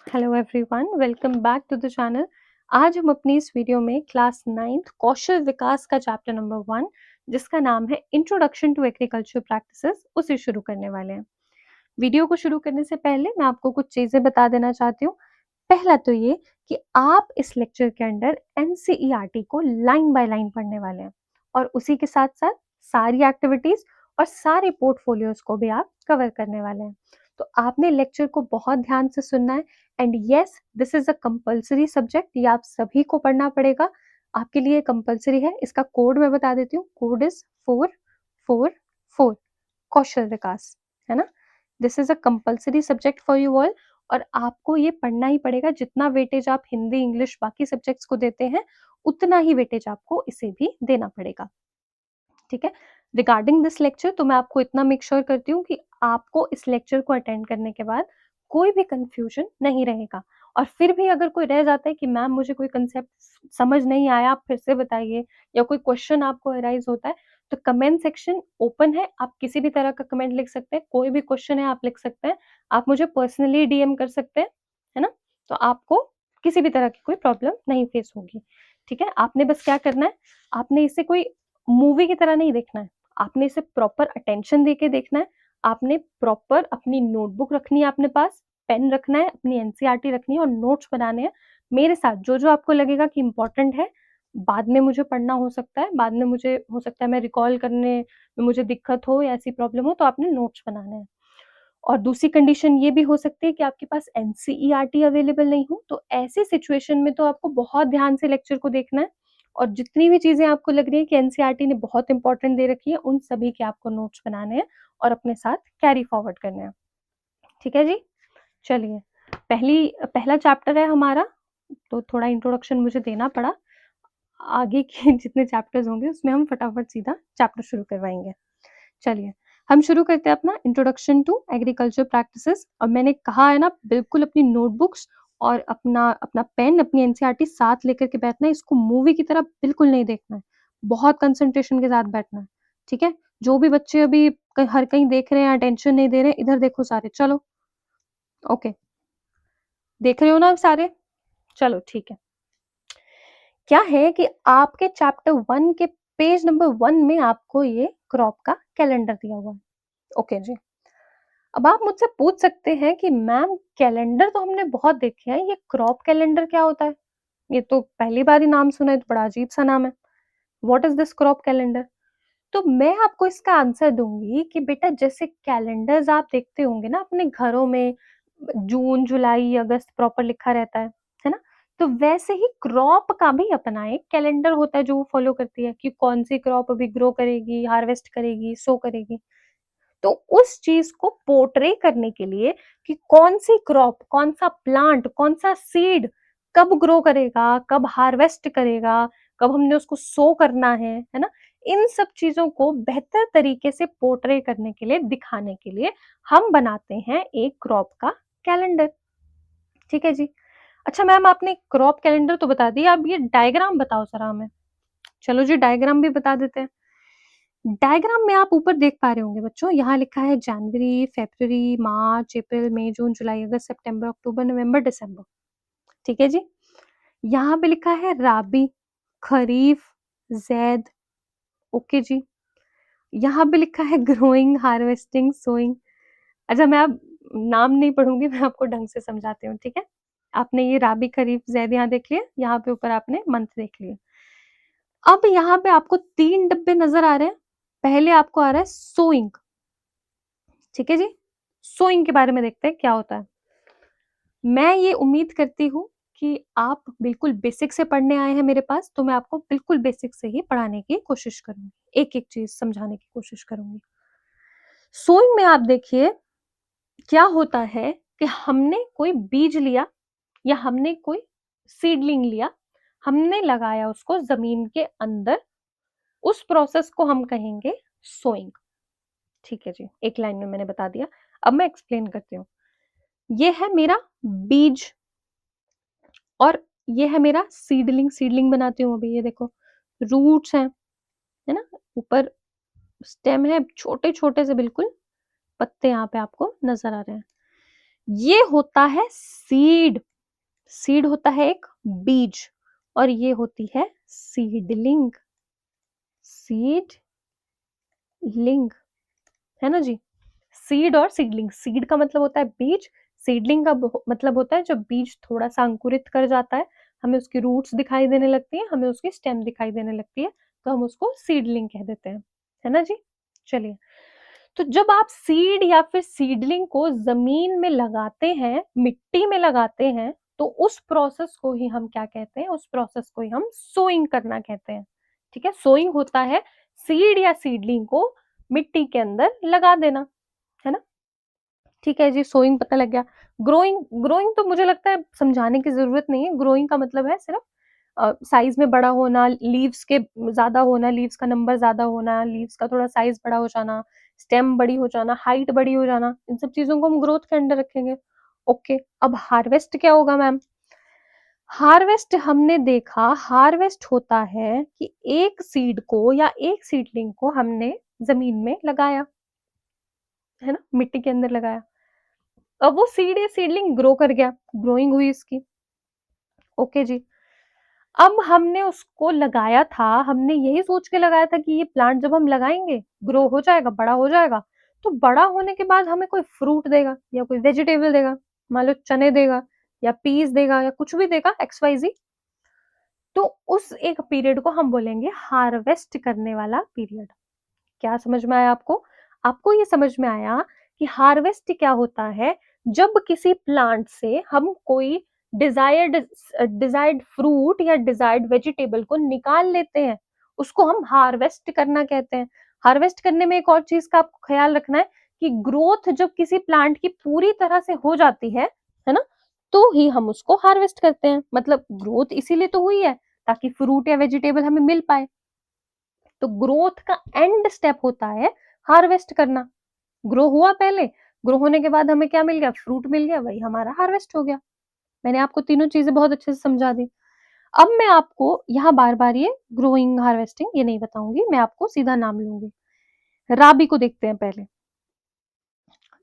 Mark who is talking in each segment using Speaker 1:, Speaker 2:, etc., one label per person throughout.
Speaker 1: Hello everyone, welcome back to the channel. आज हम अपनी इस वीडियो में क्लास 9th कौशल विकास का चैप्टर नंबर 1 जिसका नाम है इंट्रोडक्शन टू एग्रीकल्चर प्रैक्टिसेस उसे शुरू करने वाले हैं। वीडियो को शुरू करने से पहले मैं आपको कुछ चीजें बता देना चाहती हूँ। पहला तो ये कि आप इस लेक्चर के अंदर एनसीईआरटी को लाइन बाय लाइन पढ़ने वाले हैं और उसी के साथ साथ सारी एक्टिविटीज और सारे पोर्टफोलियोज को भी आप कवर करने वाले हैं। तो आपने लेक्चर को बहुत ध्यान से सुनना है and yes, this is a compulsory subject. ये आप सभी को पढ़ना पड़ेगा, आपके लिए कंपल्सरी है। इसका कोड मैं बता देती हूँ, कोड इज 444 कौशल विकास, है ना। This is a compulsory subject for you all और आपको ये पढ़ना ही पड़ेगा। जितना वेटेज आप हिंदी, इंग्लिश, बाकी सब्जेक्ट्स को देते हैं उतना ही वेटेज आपको इसे भी देना पड़ेगा, ठीक है। रिगार्डिंग दिस लेक्चर तो मैं आपको इतना मेक श्योर करती हूँ कि आपको इस लेक्चर को अटेंड करने के बाद कोई भी कंफ्यूजन नहीं रहेगा। और फिर भी अगर कोई रह जाता है कि मैम मुझे कोई कंसेप्ट समझ नहीं आया, आप फिर से बताइए, या कोई क्वेश्चन आपको अराइज होता है, तो कमेंट सेक्शन ओपन है। आप किसी भी तरह का कमेंट लिख सकते हैं, कोई भी क्वेश्चन है आप लिख सकते हैं, आप मुझे पर्सनली डीएम कर सकते हैं, है ना। तो आपको किसी भी तरह की कोई प्रॉब्लम नहीं फेस होगी, ठीक है। आपने बस क्या करना है, आपने इसे कोई मूवी की तरह नहीं देखना है, आपने इसे प्रॉपर अटेंशन देके देखना है। आपने प्रॉपर अपनी नोटबुक रखनी है अपने पास, पेन रखना है, अपनी एनसीईआरटी रखनी है और नोट्स बनाने हैं मेरे साथ। जो जो आपको लगेगा कि इंपॉर्टेंट है, बाद में मुझे पढ़ना हो सकता है, बाद में मुझे हो सकता है मैं रिकॉल करने में मुझे दिक्कत हो या ऐसी प्रॉब्लम हो, तो आपने नोट्स बनाने हैं। और दूसरी कंडीशन ये भी हो सकती है कि आपके पास एनसीईआरटी अवेलेबल नहीं हो, तो ऐसी सिचुएशन में तो आपको बहुत ध्यान से लेक्चर को देखना है और जितनी भी चीजें आपको लग रही है कि एनसीईआरटी ने बहुत इंपॉर्टेंट दे रखी है, उन सभी के आपको नोट्स बनाने हैं और अपने साथ कैरी फॉरवर्ड करने हैं, ठीक है जी। चलिए, पहला चैप्टर है हमारा, तो थोड़ा इंट्रोडक्शन मुझे देना पड़ा। आगे के जितने चैप्टर्स होंगे उसमें हम फटाफट सीधा चैप्टर शुरू करवाएंगे। चलिए, हम शुरू करते हैं अपना इंट्रोडक्शन टू एग्रीकल्चर प्रैक्टिसेस। और मैंने कहा है ना, बिल्कुल अपनी नोटबुक्स और अपना अपना पेन, अपनी एनसीईआरटी साथ लेकर के बैठना है। इसको मूवी की तरह बिल्कुल नहीं देखना है, बहुत कंसंट्रेशन के साथ बैठना है, ठीक है। जो भी बच्चे अभी हर कहीं देख रहे हैं, अटेंशन नहीं दे रहे हैं, इधर देखो सारे, चलो। ओके, देख रहे हो ना सारे, चलो ठीक है। क्या है कि आपके चैप्टर 1 के पेज नंबर 1 में आपको ये क्रॉप का कैलेंडर दिया हुआ है। ओके जी। अब आप मुझसे पूछ सकते हैं कि मैम कैलेंडर तो हमने बहुत देखे हैं, ये क्रॉप कैलेंडर क्या होता है? ये तो पहली बार ही नाम सुना है, तो बड़ा अजीब सा नाम है। What is this crop calendar? तो मैं आपको इसका आंसर दूंगी कि बेटा, जैसे कैलेंडर्स आप देखते होंगे ना अपने घरों में, जून, जुलाई, अगस्त प्रॉपर लिखा रहता है ना। तो वैसे ही क्रॉप का भी अपना एक कैलेंडर होता है जो वो फॉलो करती है कि कौन सी क्रॉप अभी ग्रो करेगी, हार्वेस्ट करेगी, सो करेगी। तो उस चीज को पोर्ट्रे करने के लिए कि कौन सी क्रॉप, कौन सा प्लांट, कौन सा सीड कब ग्रो करेगा, कब हार्वेस्ट करेगा, कब हमने उसको सो करना है ना, इन सब चीजों को बेहतर तरीके से पोर्ट्रे करने के लिए, दिखाने के लिए हम बनाते हैं एक क्रॉप का कैलेंडर, ठीक है जी। अच्छा मैम, आपने क्रॉप कैलेंडर तो बता दिया, अब ये डायग्राम बताओ जरा हमें। चलो जी, डायग्राम भी बता देते हैं। डायग्राम में आप ऊपर देख पा रहे होंगे बच्चों, यहाँ लिखा है जनवरी, फरवरी, मार्च, अप्रैल, मई, जून, जुलाई, अगस्त, सितंबर, अक्टूबर, नवंबर, दिसंबर, ठीक है जी। यहाँ पे लिखा है राबी, खरीफ, जैद, ओके जी। यहाँ पे लिखा है ग्रोइंग, हार्वेस्टिंग, सोइंग। अच्छा, मैं अब नाम नहीं पढ़ूंगी, मैं आपको ढंग से समझाती हूँ, ठीक है। आपने ये राबी, खरीफ, जैद यहाँ देख लिया, यहाँ पे ऊपर आपने मंथ देख लिया। अब यहाँ पे आपको 3 डब्बे नजर आ रहे हैं। पहले आपको आ रहा है सोइंग, ठीक है जी। सोइंग के बारे में देखते हैं क्या होता है। मैं ये उम्मीद करती हूँ कि आप बिल्कुल बेसिक से पढ़ने आए हैं मेरे पास, तो मैं आपको बिल्कुल बेसिक से ही पढ़ाने की कोशिश करूंगी, एक एक चीज समझाने की कोशिश करूंगी। सोइंग में आप देखिए क्या होता है कि हमने कोई बीज लिया या हमने कोई सीडलिंग लिया, हमने लगाया उसको जमीन के अंदर, उस प्रोसेस को हम कहेंगे सोइंग, ठीक है जी। एक लाइन में मैंने बता दिया, अब मैं एक्सप्लेन करती हूँ। ये है मेरा बीज और ये है मेरा सीडलिंग। सीडलिंग बनाती हूँ अभी, ये देखो रूट्स हैं, है ना, ऊपर स्टेम है, छोटे छोटे से बिल्कुल पत्ते यहाँ पे आपको नजर आ रहे हैं। ये होता है सीड, सीड होता है एक बीज, और ये होती है सीडलिंग, सीडलिंग, है ना जी। सीड और सीडलिंग, सीड का मतलब होता है बीज, सीडलिंग का मतलब होता है जब बीज थोड़ा सा अंकुरित कर जाता है, हमें उसकी रूट्स दिखाई देने लगती है, हमें उसकी स्टेम दिखाई देने लगती है, तो हम उसको सीडलिंग कह देते हैं, है ना जी। चलिए, तो जब आप सीड या फिर सीडलिंग को जमीन में लगाते हैं, मिट्टी में लगाते हैं, तो उस प्रोसेस को ही हम क्या कहते हैं, उस प्रोसेस को ही हम सोइंग करना कहते हैं। ठीक है, सोइंग होता है सीड या सीडलिंग को मिट्टी के अंदर लगा देना, है ना। ठीक है जी, सोइंग पता लग गया। ग्रोइंग, ग्रोइंग तो मुझे लगता है समझाने की जरूरत नहीं है। ग्रोइंग का मतलब है सिर्फ साइज में बड़ा होना, लीव्स के ज्यादा होना, लीव्स का नंबर ज्यादा होना, लीव्स का थोड़ा साइज बड़ा हो जाना, स्टेम बड़ी हो जाना, हाइट बड़ी हो जाना, इन सब चीजों को हम ग्रोथ के अंडर रखेंगे। ओके, अब हार्वेस्ट क्या होगा मैम? हार्वेस्ट हमने देखा, हार्वेस्ट होता है कि एक सीड को या एक सीडलिंग को हमने जमीन में लगाया, है ना, मिट्टी के अंदर लगाया, अब वो सीड या सीडलिंग ग्रो कर गया, ग्रोइंग हुई इसकी। ओके जी, अब हमने उसको लगाया था, हमने यही सोच के लगाया था कि ये प्लांट जब हम लगाएंगे ग्रो हो जाएगा, बड़ा हो जाएगा, तो बड़ा होने के बाद हमें कोई फ्रूट देगा या कोई वेजिटेबल देगा, मान लो चने देगा या पीस देगा या कुछ भी देगा, एक्स वाई जी। तो उस एक पीरियड को हम बोलेंगे हार्वेस्ट करने वाला पीरियड। क्या समझ में आया आपको? आपको ये समझ में आया कि हार्वेस्ट क्या होता है? जब किसी प्लांट से हम कोई डिजायर्ड डिजायर्ड फ्रूट या डिजायर्ड वेजिटेबल को निकाल लेते हैं, उसको हम हार्वेस्ट करना कहते हैं। हार्वेस्ट करने में एक और चीज का आपको ख्याल रखना है कि ग्रोथ जब किसी प्लांट की पूरी तरह से हो जाती है ना, तो ही हम उसको हार्वेस्ट करते हैं। मतलब ग्रोथ इसीलिए तो हुई है ताकि फ्रूट या वेजिटेबल हमें मिल पाए। तो ग्रोथ का एंड स्टेप होता है हार्वेस्ट करना। ग्रो हुआ पहले, ग्रो होने के बाद हमें क्या मिल गया? फ्रूट मिल गया, वही हमारा हार्वेस्ट हो गया। मैंने आपको तीनों चीजें बहुत अच्छे से समझा दी। अब मैं आपको यहाँ बार बार ये ग्रोइंग हार्वेस्टिंग ये नहीं बताऊंगी, मैं आपको सीधा नाम लूंगी। राबी को देखते हैं पहले।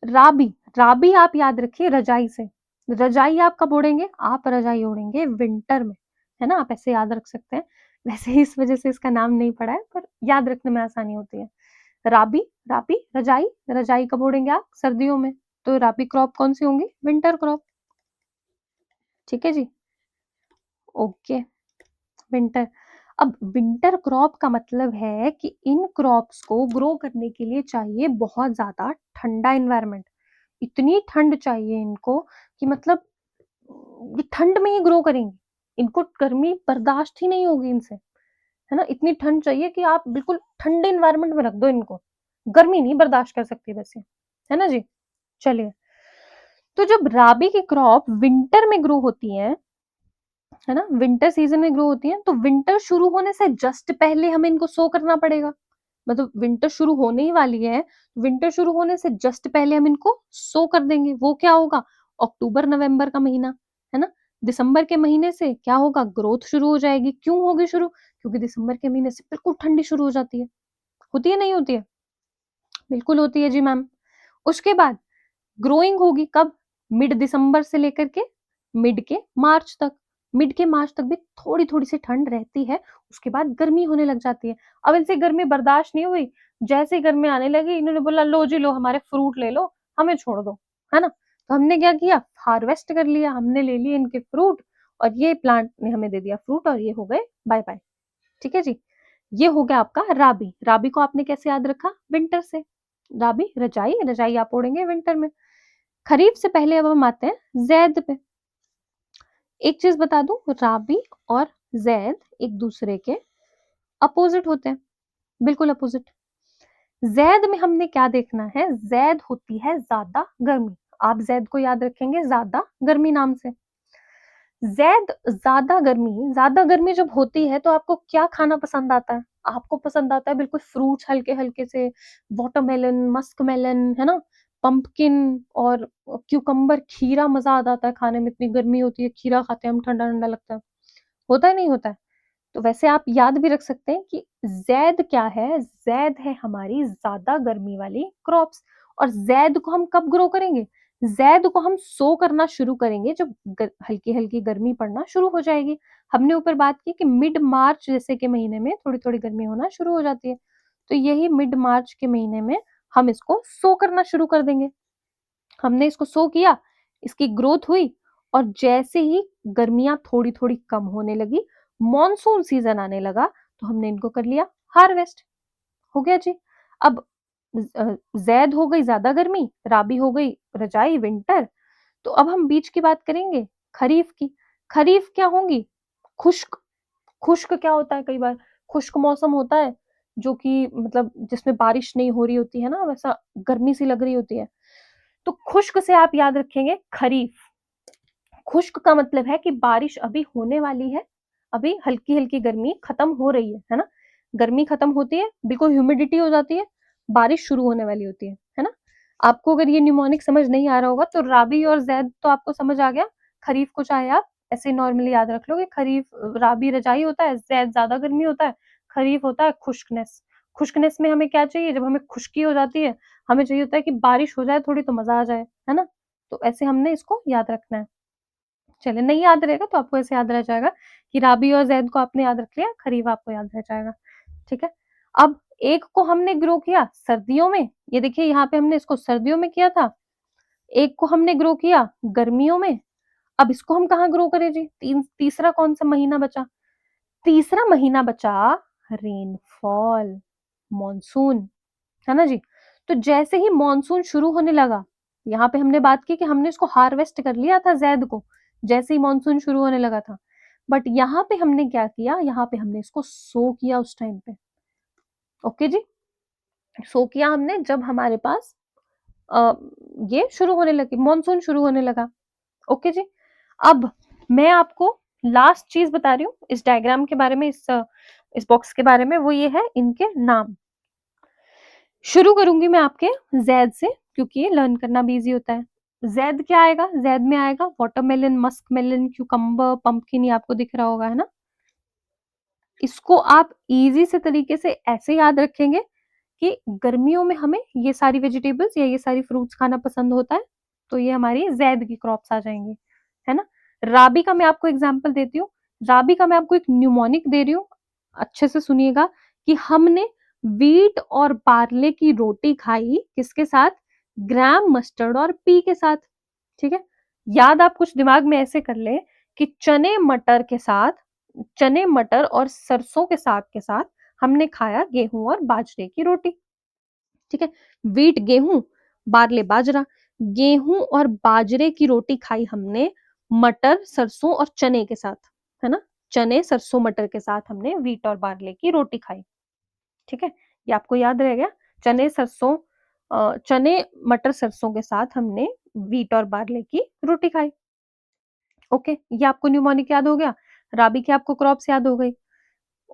Speaker 1: राबी, राबी आप याद रखिए रजाई से। रजाई आप कब ओढ़ेंगे? आप रजाई ओढ़ेंगे विंटर में, है ना, आप ऐसे याद रख सकते हैं। वैसे ही इस वजह से इसका नाम नहीं पड़ा है, पर याद रखने में आसानी होती है। राबी, राबी रजाई, रजाई कब ओढ़ेंगे आप? सर्दियों में। तो राबी क्रॉप कौन सी होंगी? Winter crop. ठीक है जी, ओके, विंटर। अब विंटर क्रॉप का मतलब है कि इन क्रॉप्स को ग्रो करने के लिए चाहिए बहुत ज्यादा ठंडा एनवायरनमेंट। इतनी ठंड चाहिए इनको कि मतलब ये ठंड में ही ग्रो करेंगे, इनको गर्मी बर्दाश्त ही नहीं होगी इनसे, है ना। इतनी ठंड चाहिए कि आप बिल्कुल ठंडे एनवायरनमेंट में रख दो इनको, गर्मी नहीं बर्दाश्त कर सकती वैसे, है ना जी। चलिए, तो जब राबी की क्रॉप विंटर में ग्रो होती है ना, विंटर सीजन में ग्रो होती है, तो विंटर शुरू होने से जस्ट पहले हमें इनको सो करना पड़ेगा। मतलब विंटर शुरू होने ही वाली है, विंटर शुरू होने से जस्ट पहले हम इनको सो कर देंगे। वो क्या होगा? अक्टूबर नवंबर का महीना, है ना। दिसंबर के महीने से क्या होगा? ग्रोथ शुरू हो जाएगी। क्यों होगी शुरू? क्योंकि दिसंबर के महीने से बिल्कुल ठंडी शुरू हो जाती है। होती है नहीं होती है? बिल्कुल होती है जी मैम। उसके बाद ग्रोइंग होगी कब? मिड दिसंबर से लेकर के मिड के मार्च तक। मिड के मार्च तक भी थोड़ी थोड़ी सी ठंड रहती है, उसके बाद गर्मी होने लग जाती है। अब इनसे गर्मी बर्दाश्त नहीं हुई, जैसे ही गर्मी आने लगी इन्होंने बोला लो जी लो, हमारे फ्रूट ले लो, हमें छोड़ दो, है ना। तो हमने क्या किया? हार्वेस्ट कर लिया, हमने ले लिए इनके फ्रूट, और ये प्लांट ने हमें दे दिया फ्रूट, और ये हो गए बाय बाय। ठीक है जी, ये हो गया आपका राबी। राबी को आपने कैसे याद रखा? विंटर से। राबी रजाई, रजाई आप ओढ़ेंगे विंटर में। खरीफ से पहले अब हम आते हैं जैद पे। एक चीज बता दूं, राबी और जैद एक दूसरे के अपोजिट होते हैं, बिल्कुल अपोजिट। जैद में हमने क्या देखना है? जैद होती है ज्यादा गर्मी। आप जैद को याद रखेंगे ज्यादा गर्मी नाम से। जैद ज्यादा गर्मी जब होती है तो आपको क्या खाना पसंद आता है? आपको पसंद आता है बिल्कुल फ्रूट्स हल्के हल्के से, वाटरमेलन, मस्क मेलन, है ना, पंपकिन और क्यूकम्बर, खीरा मजा आ जाता है खाने में, इतनी गर्मी होती है खीरा खाते हैं हम, ठंडा ठंडा लगता है। होता है नहीं होता है? तो वैसे आप याद भी रख सकते हैं कि जैद क्या है? जैद है हमारी ज्यादा गर्मी वाली क्रॉप्स। और जैद को हम कब ग्रो करेंगे? ज़ैद को हम सो करना शुरू करेंगे जब हल्की-हल्की गर्मी पड़ना शुरू हो जाएगी। हमने ऊपर बात की कि मिड मार्च जैसे के महीने में थोड़ी-थोड़ी गर्मी होना शुरू हो जाती है। तो यही मिड मार्च के महीने में हम इसको सो करना शुरू कर देंगे। हमने इसको सो किया, इसकी ग्रोथ हुई और जैसे ही गर्मियाँ थोड़ी-थोड़ी कम होने लगी, मॉनसून सीज़न आने लगा, तो हमने इनको कर लिया हार्वेस्ट। हो गया जी। अब ज़ैद हो गई ज़्यादा गर्मी, राबी हो गई रजाई विंटर, तो अब हम बीच की बात करेंगे खरीफ की। खरीफ क्या होंगी? खुश्क। खुश्क क्या होता है कई बार? खुश्क मौसम होता है जो कि मतलब जिसमें बारिश नहीं हो रही होती है ना, वैसा गर्मी सी लग रही होती है। तो खुश्क से आप याद रखेंगे खरीफ। खुश्क का मतलब है कि बारिश अभी होने वाली है, अभी हल्की-हल्की गर्मी खत्म हो रही है ना? गर्मी खत्म होती है, बिल्कुल ह्यूमिडिटी हो जाती है, बारिश शुरू होने वाली होती है ना? आपको अगर ये न्यूमोनिक समझ नहीं आ रहा होगा तो राबी और ज़ैद तो आपको समझ आ गया, खरीफ को चाहे आप ऐसे नॉर्मली याद रख लो कि खरीफ राबी रजाई होता है, ज़ैद ज़्यादा गर्मी होता है, खरीफ होता है खुश्कनेस। खुश्कनेस में हमें क्या चाहिए? जब हमें खुश्की हो जाती है, हमें चाहिए होता है कि बारिश हो जाए थोड़ी तो मज़ा आ जाए, है ना? तो ऐसे हमने इसको याद रखना है। चलिए नहीं याद रहेगा तो आपको ऐसे याद रह जाएगा कि राबी और ज़ैद को आपने याद रख लिया, खरीफ आपको याद रह जाएगा, ठीक है? अब एक को हमने ग्रो किया सर्दियों में, ये देखिए यहाँ पे हमने इसको सर्दियों में किया था, एक को हमने ग्रो किया गर्मियों में, अब इसको हम कहाँ ग्रो करें जी? तीसरा कौन-सा महीना बचा? तीसरा महीना बचा रेनफॉल, मॉनसून, है ना जी? तो जैसे ही मॉनसून शुरू होने लगा, यहाँ पे हमने बात की कि हमने इसको हार्वेस्ट कर लिया था ज़ैद को, जैसे ही मॉनसून शुरू होने लगा था। बट यहाँ पे हमने क्या किया, यहाँ पे हमने इसको सो किया उस टाइम पे। ओके जी? सो किया हमने जब हमारे पास अ, ये शुरू होने लगी, मॉनसून शुरू होने लगा। ओके जी? अब मैं आपको लास्ट चीज़ बता रही हूँ इस डायग्राम के बारे में, इस बॉक्स के बारे में, वो ये है इनके नाम। शुरू करूँगी मैं आपके ज़ैद से क्योंकि ये लर्न करना भी ईज़ी होता है। ज़ैद क्या आएगा? ज़ैद में आएगा वाटरमेलन, मस्कमेलन, क्यूकम्बर, पंपकिन, ये आपको दिख रहा होगा, है ना? इसको आप ईज़ी से तरीके से ऐसे याद रखेंगे कि गर्मियों में हमें ये सारी वेजिटेबल्स या ये सारी फ्रूट्स खाना पसंद होता है, तो ये हमारी ज़ैद की क्रॉप्स आ जाएँगी, है ना? राबी का मैं आपको एग्ज़ाम्पल देती हूँ। राबी का मैं आपको एक न्यूमोनिक दे रही हूँ, अच्छे से सुनिएगा कि हमने व्हीट और बार्ले की रोटी खाई किसके साथ? ग्राम मस्टर्ड और पी के साथ, ठीक है? याद आप कुछ दिमाग में ऐसे कर लें कि चने, मटर और सरसों के साग के साथ हमने खाया गेहूँ और बाजरे की रोटी, ठीक है? व्हीट गेहूँ, बार्ले बाजरा, गेहूँ और बाजरे की रोटी खाई हमने मटर, सरसों और चने के साथ, है ना? चने, सरसों, मटर के साथ हमने व्हीट और बार्ले की रोटी खाई, ठीक है? ये आपको याद रह गया? चने, मटर, सरसों के साथ हमने व्हीट और बार्ले की रोटी खाई। ओके, ये आपको न्यूमोनिक याद हो गया, राबी की आपको क्रॉप्स याद हो गई।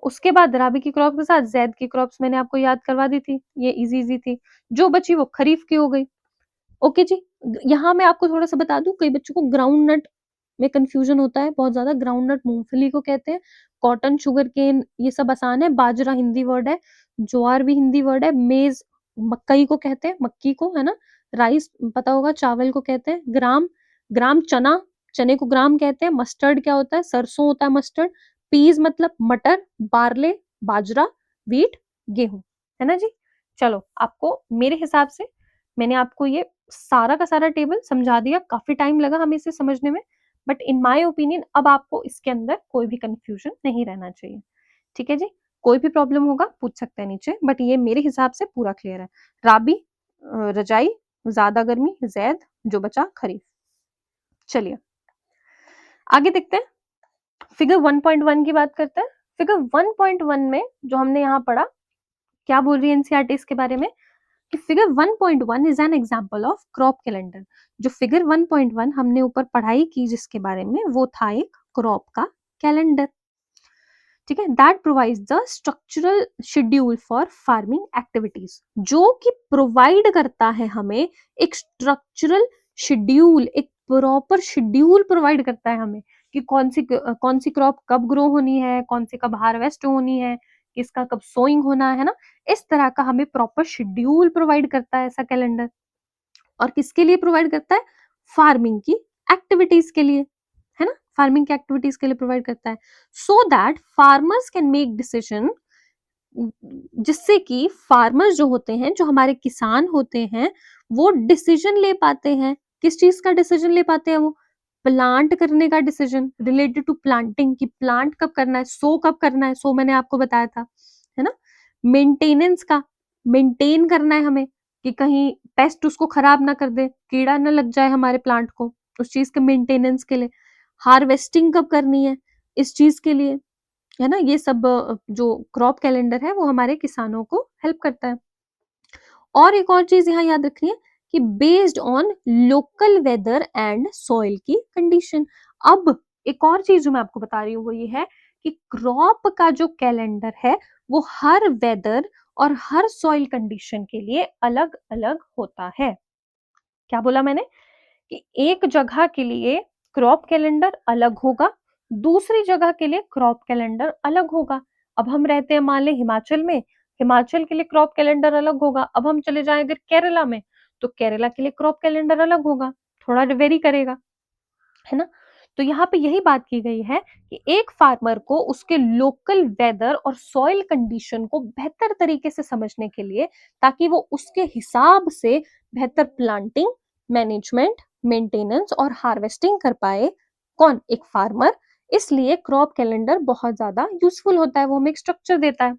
Speaker 1: उसके बाद राबी की क्रॉप के साथ ज़ैद की क्रॉप्स मैंने आपको याद करवा दी थी, ये ईज़ी-ईज़ी थी। जो बची वो खरीफ की हो गई। ओके जी, यहाँ मैं आपको थोड़ा-सा बता दूँ, कई बच्चों को ग्राउंड नट में कन्फ्यूज़न होता है बहुत ज़्यादा। ग्राउंड नट मूँगफली को कहते हैं, कॉटन, शुगरकेन ये सब आसान है, बाजरा हिंदी वर्ड है, ज्वार भी हिंदी वर्ड है, मेज़ मक्कई को कहते हैं, मक्की को, है ना? राइस पता होगा चावल को कहते हैं, ग्राम ग्राम चना, चने को ग्राम कहते हैं, मस्टर्ड क्या होता है? सरसों होता है मस्टर्ड, पीज़ मतलब मटर, बार्ले, बाजरा, व्हीट, गेहूँ, है ना जी? चलो, आपको मेरे हिसाब से मैंने आपको ये सारा का सारा टेबल समझा दिया, काफ़ी टाइम लगा हमें इसे समझने में, बट इन माय ओपिनियन अब आपको इसके अंदर कोई भी कन्फ्यूज़न नहीं रहना चाहिए। ठीक है जी? कोई भी प्रॉब्लम होगा पूछ सकते हैं नीचे, बट ये मेरे हिसाब से पूरा क्लियर है। राबी रजाई, ज़्यादा गर्मी, ज़ैद, जो बचा खरीफ। चलिए, आगे देखते हैं। फिगर 1.1 की बात करते हैं। फिगर 1.1 में जो हमने यहाँ पढ़ा, क्या बोल रही है एनसीईआरटी इसके बारे में? कि figure 1.1 is an example of crop calendar. जो फिगर 1.1 हमने ऊपर पढ़ाई की जिसके बारे में, वो था एक क्रॉप का कैलेंडर, ठीक है? That provides the structural schedule for farming activities, जो कि प्रोवाइड करता है हमें एक स्ट्रक्चरल शेड्यूल, एक प्रॉपर शेड्यूल प्रोवाइड करता है हमें कि कौन सी क्रॉप कब ग्रो होनी है, कौन सी कब हार्वेस्ट होनी है, किसका कब सोइंग होना है ना? इस तरह का हमें प्रॉपर शेड्यूल प्रोवाइड करता है ऐसा कैलेंडर। और किसके लिए प्रोवाइड करता है? फार्मिंग की एक्टिविटीज के लिए, है ना, फार्मिंग की एक्टिविटीज के लिए प्रोवाइड करता है, so that farmers can make decision, जिससे कि फार्मर्स जो होते हैं, जो हमारे किसान होते हैं, वो डिसीजन ले पाते हैं। किस चीज का डिसीजन ले पाते हैं? वो प्लांट करने का डिसीजन, रिलेटेड टू प्लांटिंग, कि प्लांट कब करना है, सो कब करना है, सो मैंने आपको बताया था, है ना। मेंटेनेंस का, मेंटेन करना है हमें, कि कहीं पेस्ट उसको खराब ना कर दे, कीड़ा ना लग जाए हमारे प्लांट को, उस चीज के मेंटेनेंस के लिए। हार्वेस्टिंग कब करनी है, इस चीज के लिए, है ना। ये सब जो क्रॉप कैलेंडर है वो हमारे किसानों को हेल्प करता है। और एक और चीज यहाँ याद रखनी है कि based on local weather and soil की कंडीशन। अब एक और चीज जो मैं आपको बता रही हूँ वो ये है कि क्रॉप का जो कैलेंडर है वो हर वेदर और हर सॉइल कंडीशन के लिए अलग अलग होता है। क्या बोला मैंने? कि एक जगह के लिए क्रॉप कैलेंडर अलग होगा, दूसरी जगह के लिए क्रॉप कैलेंडर अलग होगा। अब हम रहते हैं मान लें हिमाचल में, हिमाचल के लिए क्रॉप कैलेंडर अलग होगा। अब हम चले जाएं अगर केरला में, तो केरला के लिए क्रॉप कैलेंडर अलग होगा, थोड़ा वेरी करेगा, है ना। तो यहाँ पे यही बात की गई है कि एक फार्मर को उसके लोकल वेदर और सॉइल कंडीशन को बेहतर तरीके से समझने के लिए, ताकि वो उसके हिसाब से बेहतर प्लांटिंग, मैनेजमेंट, मेंटेनेंस और हार्वेस्टिंग कर पाए। कौन? एक फार्मर। इसलिए क्रॉप कैलेंडर बहुत ज्यादा यूजफुल होता है, वो हमें एक स्ट्रक्चर देता है।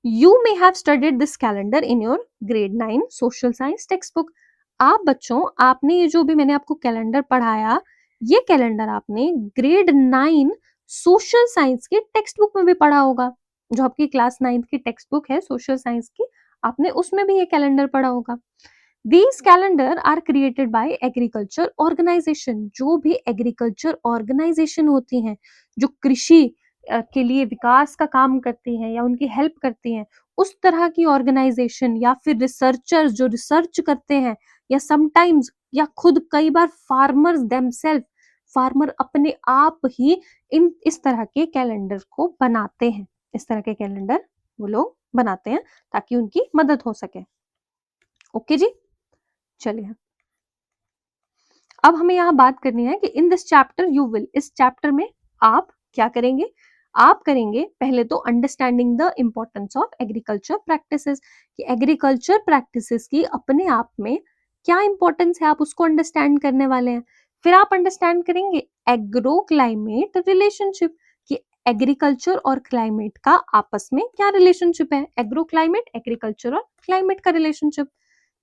Speaker 1: You may have studied this calendar in your grade 9 social science textbook. आप बच्चों, आपने ये जो भी मैंने आपको कैलेंडर पढ़ाया, ये कैलेंडर आपने ग्रेड 9 सोशल साइंस की टेक्स्ट बुक में भी पढ़ा होगा। जो आपकी क्लास 9 की टेक्स्ट बुक है सोशल साइंस की, आपने उसमें भी ये कैलेंडर पढ़ा होगा। These calendar are created by agriculture organization. जो भी एग्रीकल्चर ऑर्गेनाइजेशन होती हैं, जो कृषि के लिए विकास का काम करती हैं या उनकी हेल्प करती हैं, उस तरह की ऑर्गेनाइजेशन, या फिर रिसर्चर्स जो रिसर्च करते हैं, या समटाइम्स या खुद कई बार फार्मर्स देमसेल्फ, फार्मर अपने आप ही इन इस तरह के कैलेंडर को बनाते हैं। इस तरह के कैलेंडर वो लोग बनाते हैं ताकि उनकी मदद हो सके। ओके जी, चलिए अब हमें यहाँ बात करनी है कि in this chapter you will, इस चैप्टर में आप क्या करेंगे? आप करेंगे पहले तो understanding the importance of agriculture practices, कि एग्रीकल्चर प्रैक्टिसेस की अपने आप में क्या इंपॉर्टेंस है, आप उसको अंडरस्टैंड करने वाले हैं। फिर आप अंडरस्टैंड करेंगे एग्रो क्लाइमेट रिलेशनशिप, कि एग्रीकल्चर और क्लाइमेट का आपस में क्या रिलेशनशिप है, एग्रो क्लाइमेट, एग्रीकल्चर और क्लाइमेट का रिलेशनशिप।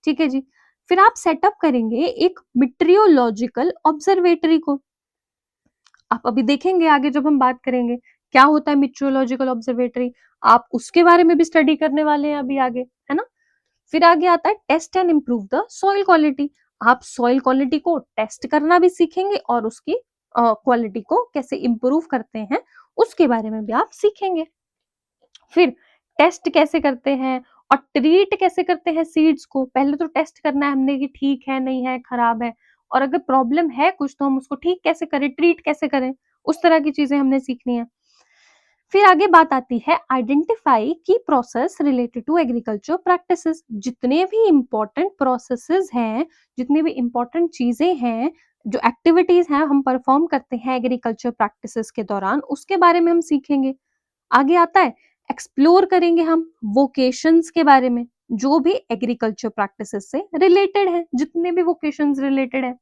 Speaker 1: ठीक है जी। फिर आप सेटअप करेंगे एक मीटरियोलॉजिकल ऑब्जर्वेटरी को। आप अभी देखेंगे आगे जब हम बात करेंगे क्या होता है मीटरियोलॉजिकल ऑब्जर्वेटरी, आप उसके बारे में भी स्टडी करने वाले हैं अभी आगे, है ना। फिर आगे आता है test and improve the soil quality. आप सॉइल क्वालिटी को टेस्ट करना भी सीखेंगे और उसकी क्वालिटी को कैसे इम्प्रूव करते हैं उसके बारे में भी आप सीखेंगे। फिर टेस्ट कैसे करते हैं और ट्रीट कैसे करते हैं सीड्स को। पहले तो टेस्ट करना है हमने कि ठीक है, नहीं है, खराब है, और अगर प्रॉब्लम है कुछ तो हम उसको ठीक कैसे करें, ट्रीट कैसे करें, उस तरह की चीजें हमने सीखनी है। फिर आगे बात आती है आइडेंटिफाई की process related to agriculture practices. जितने भी इंपॉर्टेंट प्रोसेसेस हैं, जितनी भी इंपॉर्टेंट चीजें हैं, जो एक्टिविटीज हैं हम परफॉर्म करते हैं एग्रीकल्चर प्रैक्टिसेस के दौरान, उसके बारे में हम सीखेंगे। आगे आता है एक्सप्लोर करेंगे हम वोकेशंस के बारे में, जो भी एग्रीकल्चर प्रैक्टिसेस से रिलेटेड है, जितने भी वोकेशंस रिलेटेड है।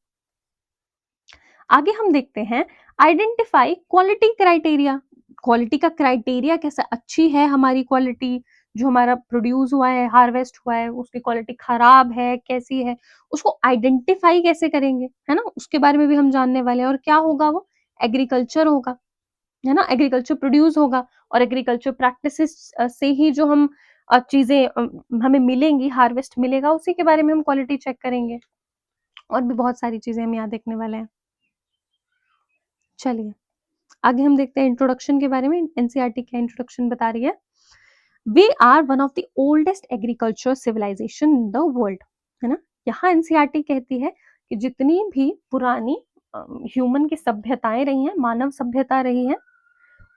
Speaker 1: आगे हम देखते हैं आइडेंटिफाई क्वालिटी क्राइटेरिया। क्वालिटी का क्राइटेरिया कैसा, अच्छी है हमारी क्वालिटी, जो हमारा प्रोड्यूस हुआ है, हार्वेस्ट हुआ है, उसकी क्वालिटी खराब है, कैसी है, उसको आइडेंटिफाई कैसे करेंगे, है ना, उसके बारे में भी हम जानने वाले हैं। और क्या होगा? वो एग्रीकल्चर होगा, है ना, एग्रीकल्चर प्रोड्यूस होगा, और एग्रीकल्चर प्रैक्टिसेस से ही जो हम चीजें हमें मिलेंगी, हार्वेस्ट मिलेगा, उसी के बारे में हम क्वालिटी चेक करेंगे। और भी बहुत सारी चीजें हम यहाँ देखने वाले हैं। चलिए आगे हम देखते हैं इंट्रोडक्शन के बारे में। एनसीईआरटी क्या इंट्रोडक्शन बता रही है? We are one of the oldest agriculture civilization in the world, है ना। यहाँ एनसीईआरटी कहती है कि जितनी भी पुरानी ह्यूमन की सभ्यताएं रही हैं, मानव सभ्यता रही है,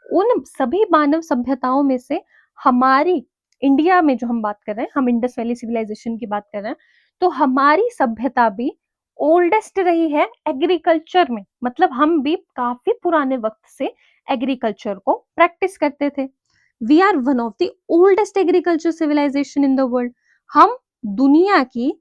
Speaker 1: उन सभी मानव सभ्यताओं में से हमारी इंडिया में जो हम बात कर रहे हैं, हम इंडस वैली सिविलाइजेशन की बात कर रहे हैं, तो हमारी सभ्यता भी ओल्डेस्ट रही है एग्रीकल्चर में, मतलब हम भी काफी पुराने वक्त से एग्रीकल्चर को प्रैक्टिस करते थे। We are one of the oldest agriculture civilization in the world. हम दुनिया की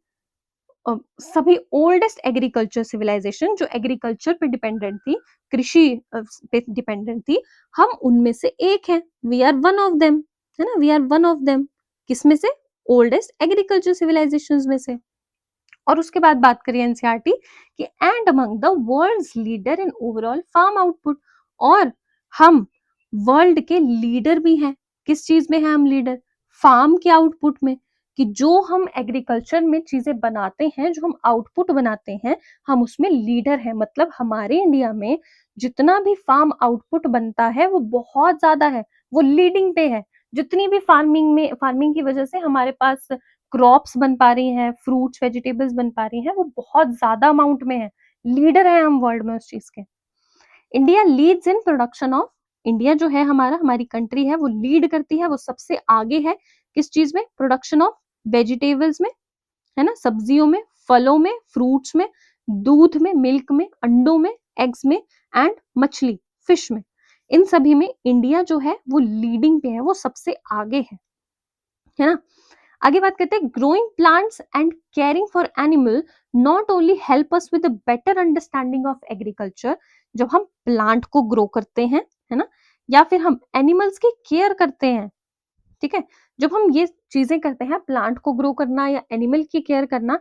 Speaker 1: सभी ओल्डेस्ट एग्रीकल्चर सिविलाइजेशन जो एग्रीकल्चर पे डिपेंडेंट थी, कृषि पे डिपेंडेंट थी, हम उनमें से एक हैं। We are one of them, है ना, we are one of them. किसमें से? ओल्डेस्ट एग्रीकल्चर सिविलाइजेशंस में से। और उसके बाद बात करें एनसीईआरटी कि and among the world's leader in overall farm output, और हम वर्ल्ड के लीडर भी हैं। किस चीज में है हम लीडर? फार्म के आउटपुट में, कि जो हम एग्रीकल्चर में चीजें बनाते हैं, जो हम आउटपुट बनाते हैं, हम उसमें लीडर हैं। मतलब हमारे इंडिया में जितना भी फार्म आउटपुट बनता है वो बहुत ज्यादा है, वो लीडिंग पे है। जितनी भी फार्मिंग की वजह से हमारे पास क्रॉप्स बन पा रही हैं, फ्रूट्स वेजिटेबल्स बन पा रही हैं, वो बहुत ज्यादा अमाउंट में है। लीडर है हम वर्ल्ड में उस चीज के। India leads in production of, India जो है हमारी कंट्री है, वो लीड करती है, वो सबसे आगे है। किस चीज में? प्रोडक्शन ऑफ वेजिटेबल्स में, है ना, सब्जियों में, फलों में, फ्रूट्स में, दूध में, मिल्क में, अंडों में, एग्स में, एंड मछली, फिश में। इन सभी में इंडिया जो है वो लीडिंग पे है, वो सबसे आगे है ना। आगे बात करते हैं, growing plants and caring for animal not only help us with better understanding of agriculture. जब हम प्लांट को ग्रो करते हैं, है ना, या फिर हम एनिमल्स की केयर करते हैं, ठीक है, जब हम ये चीजें करते हैं, प्लांट को ग्रो करना या एनिमल की केयर करना,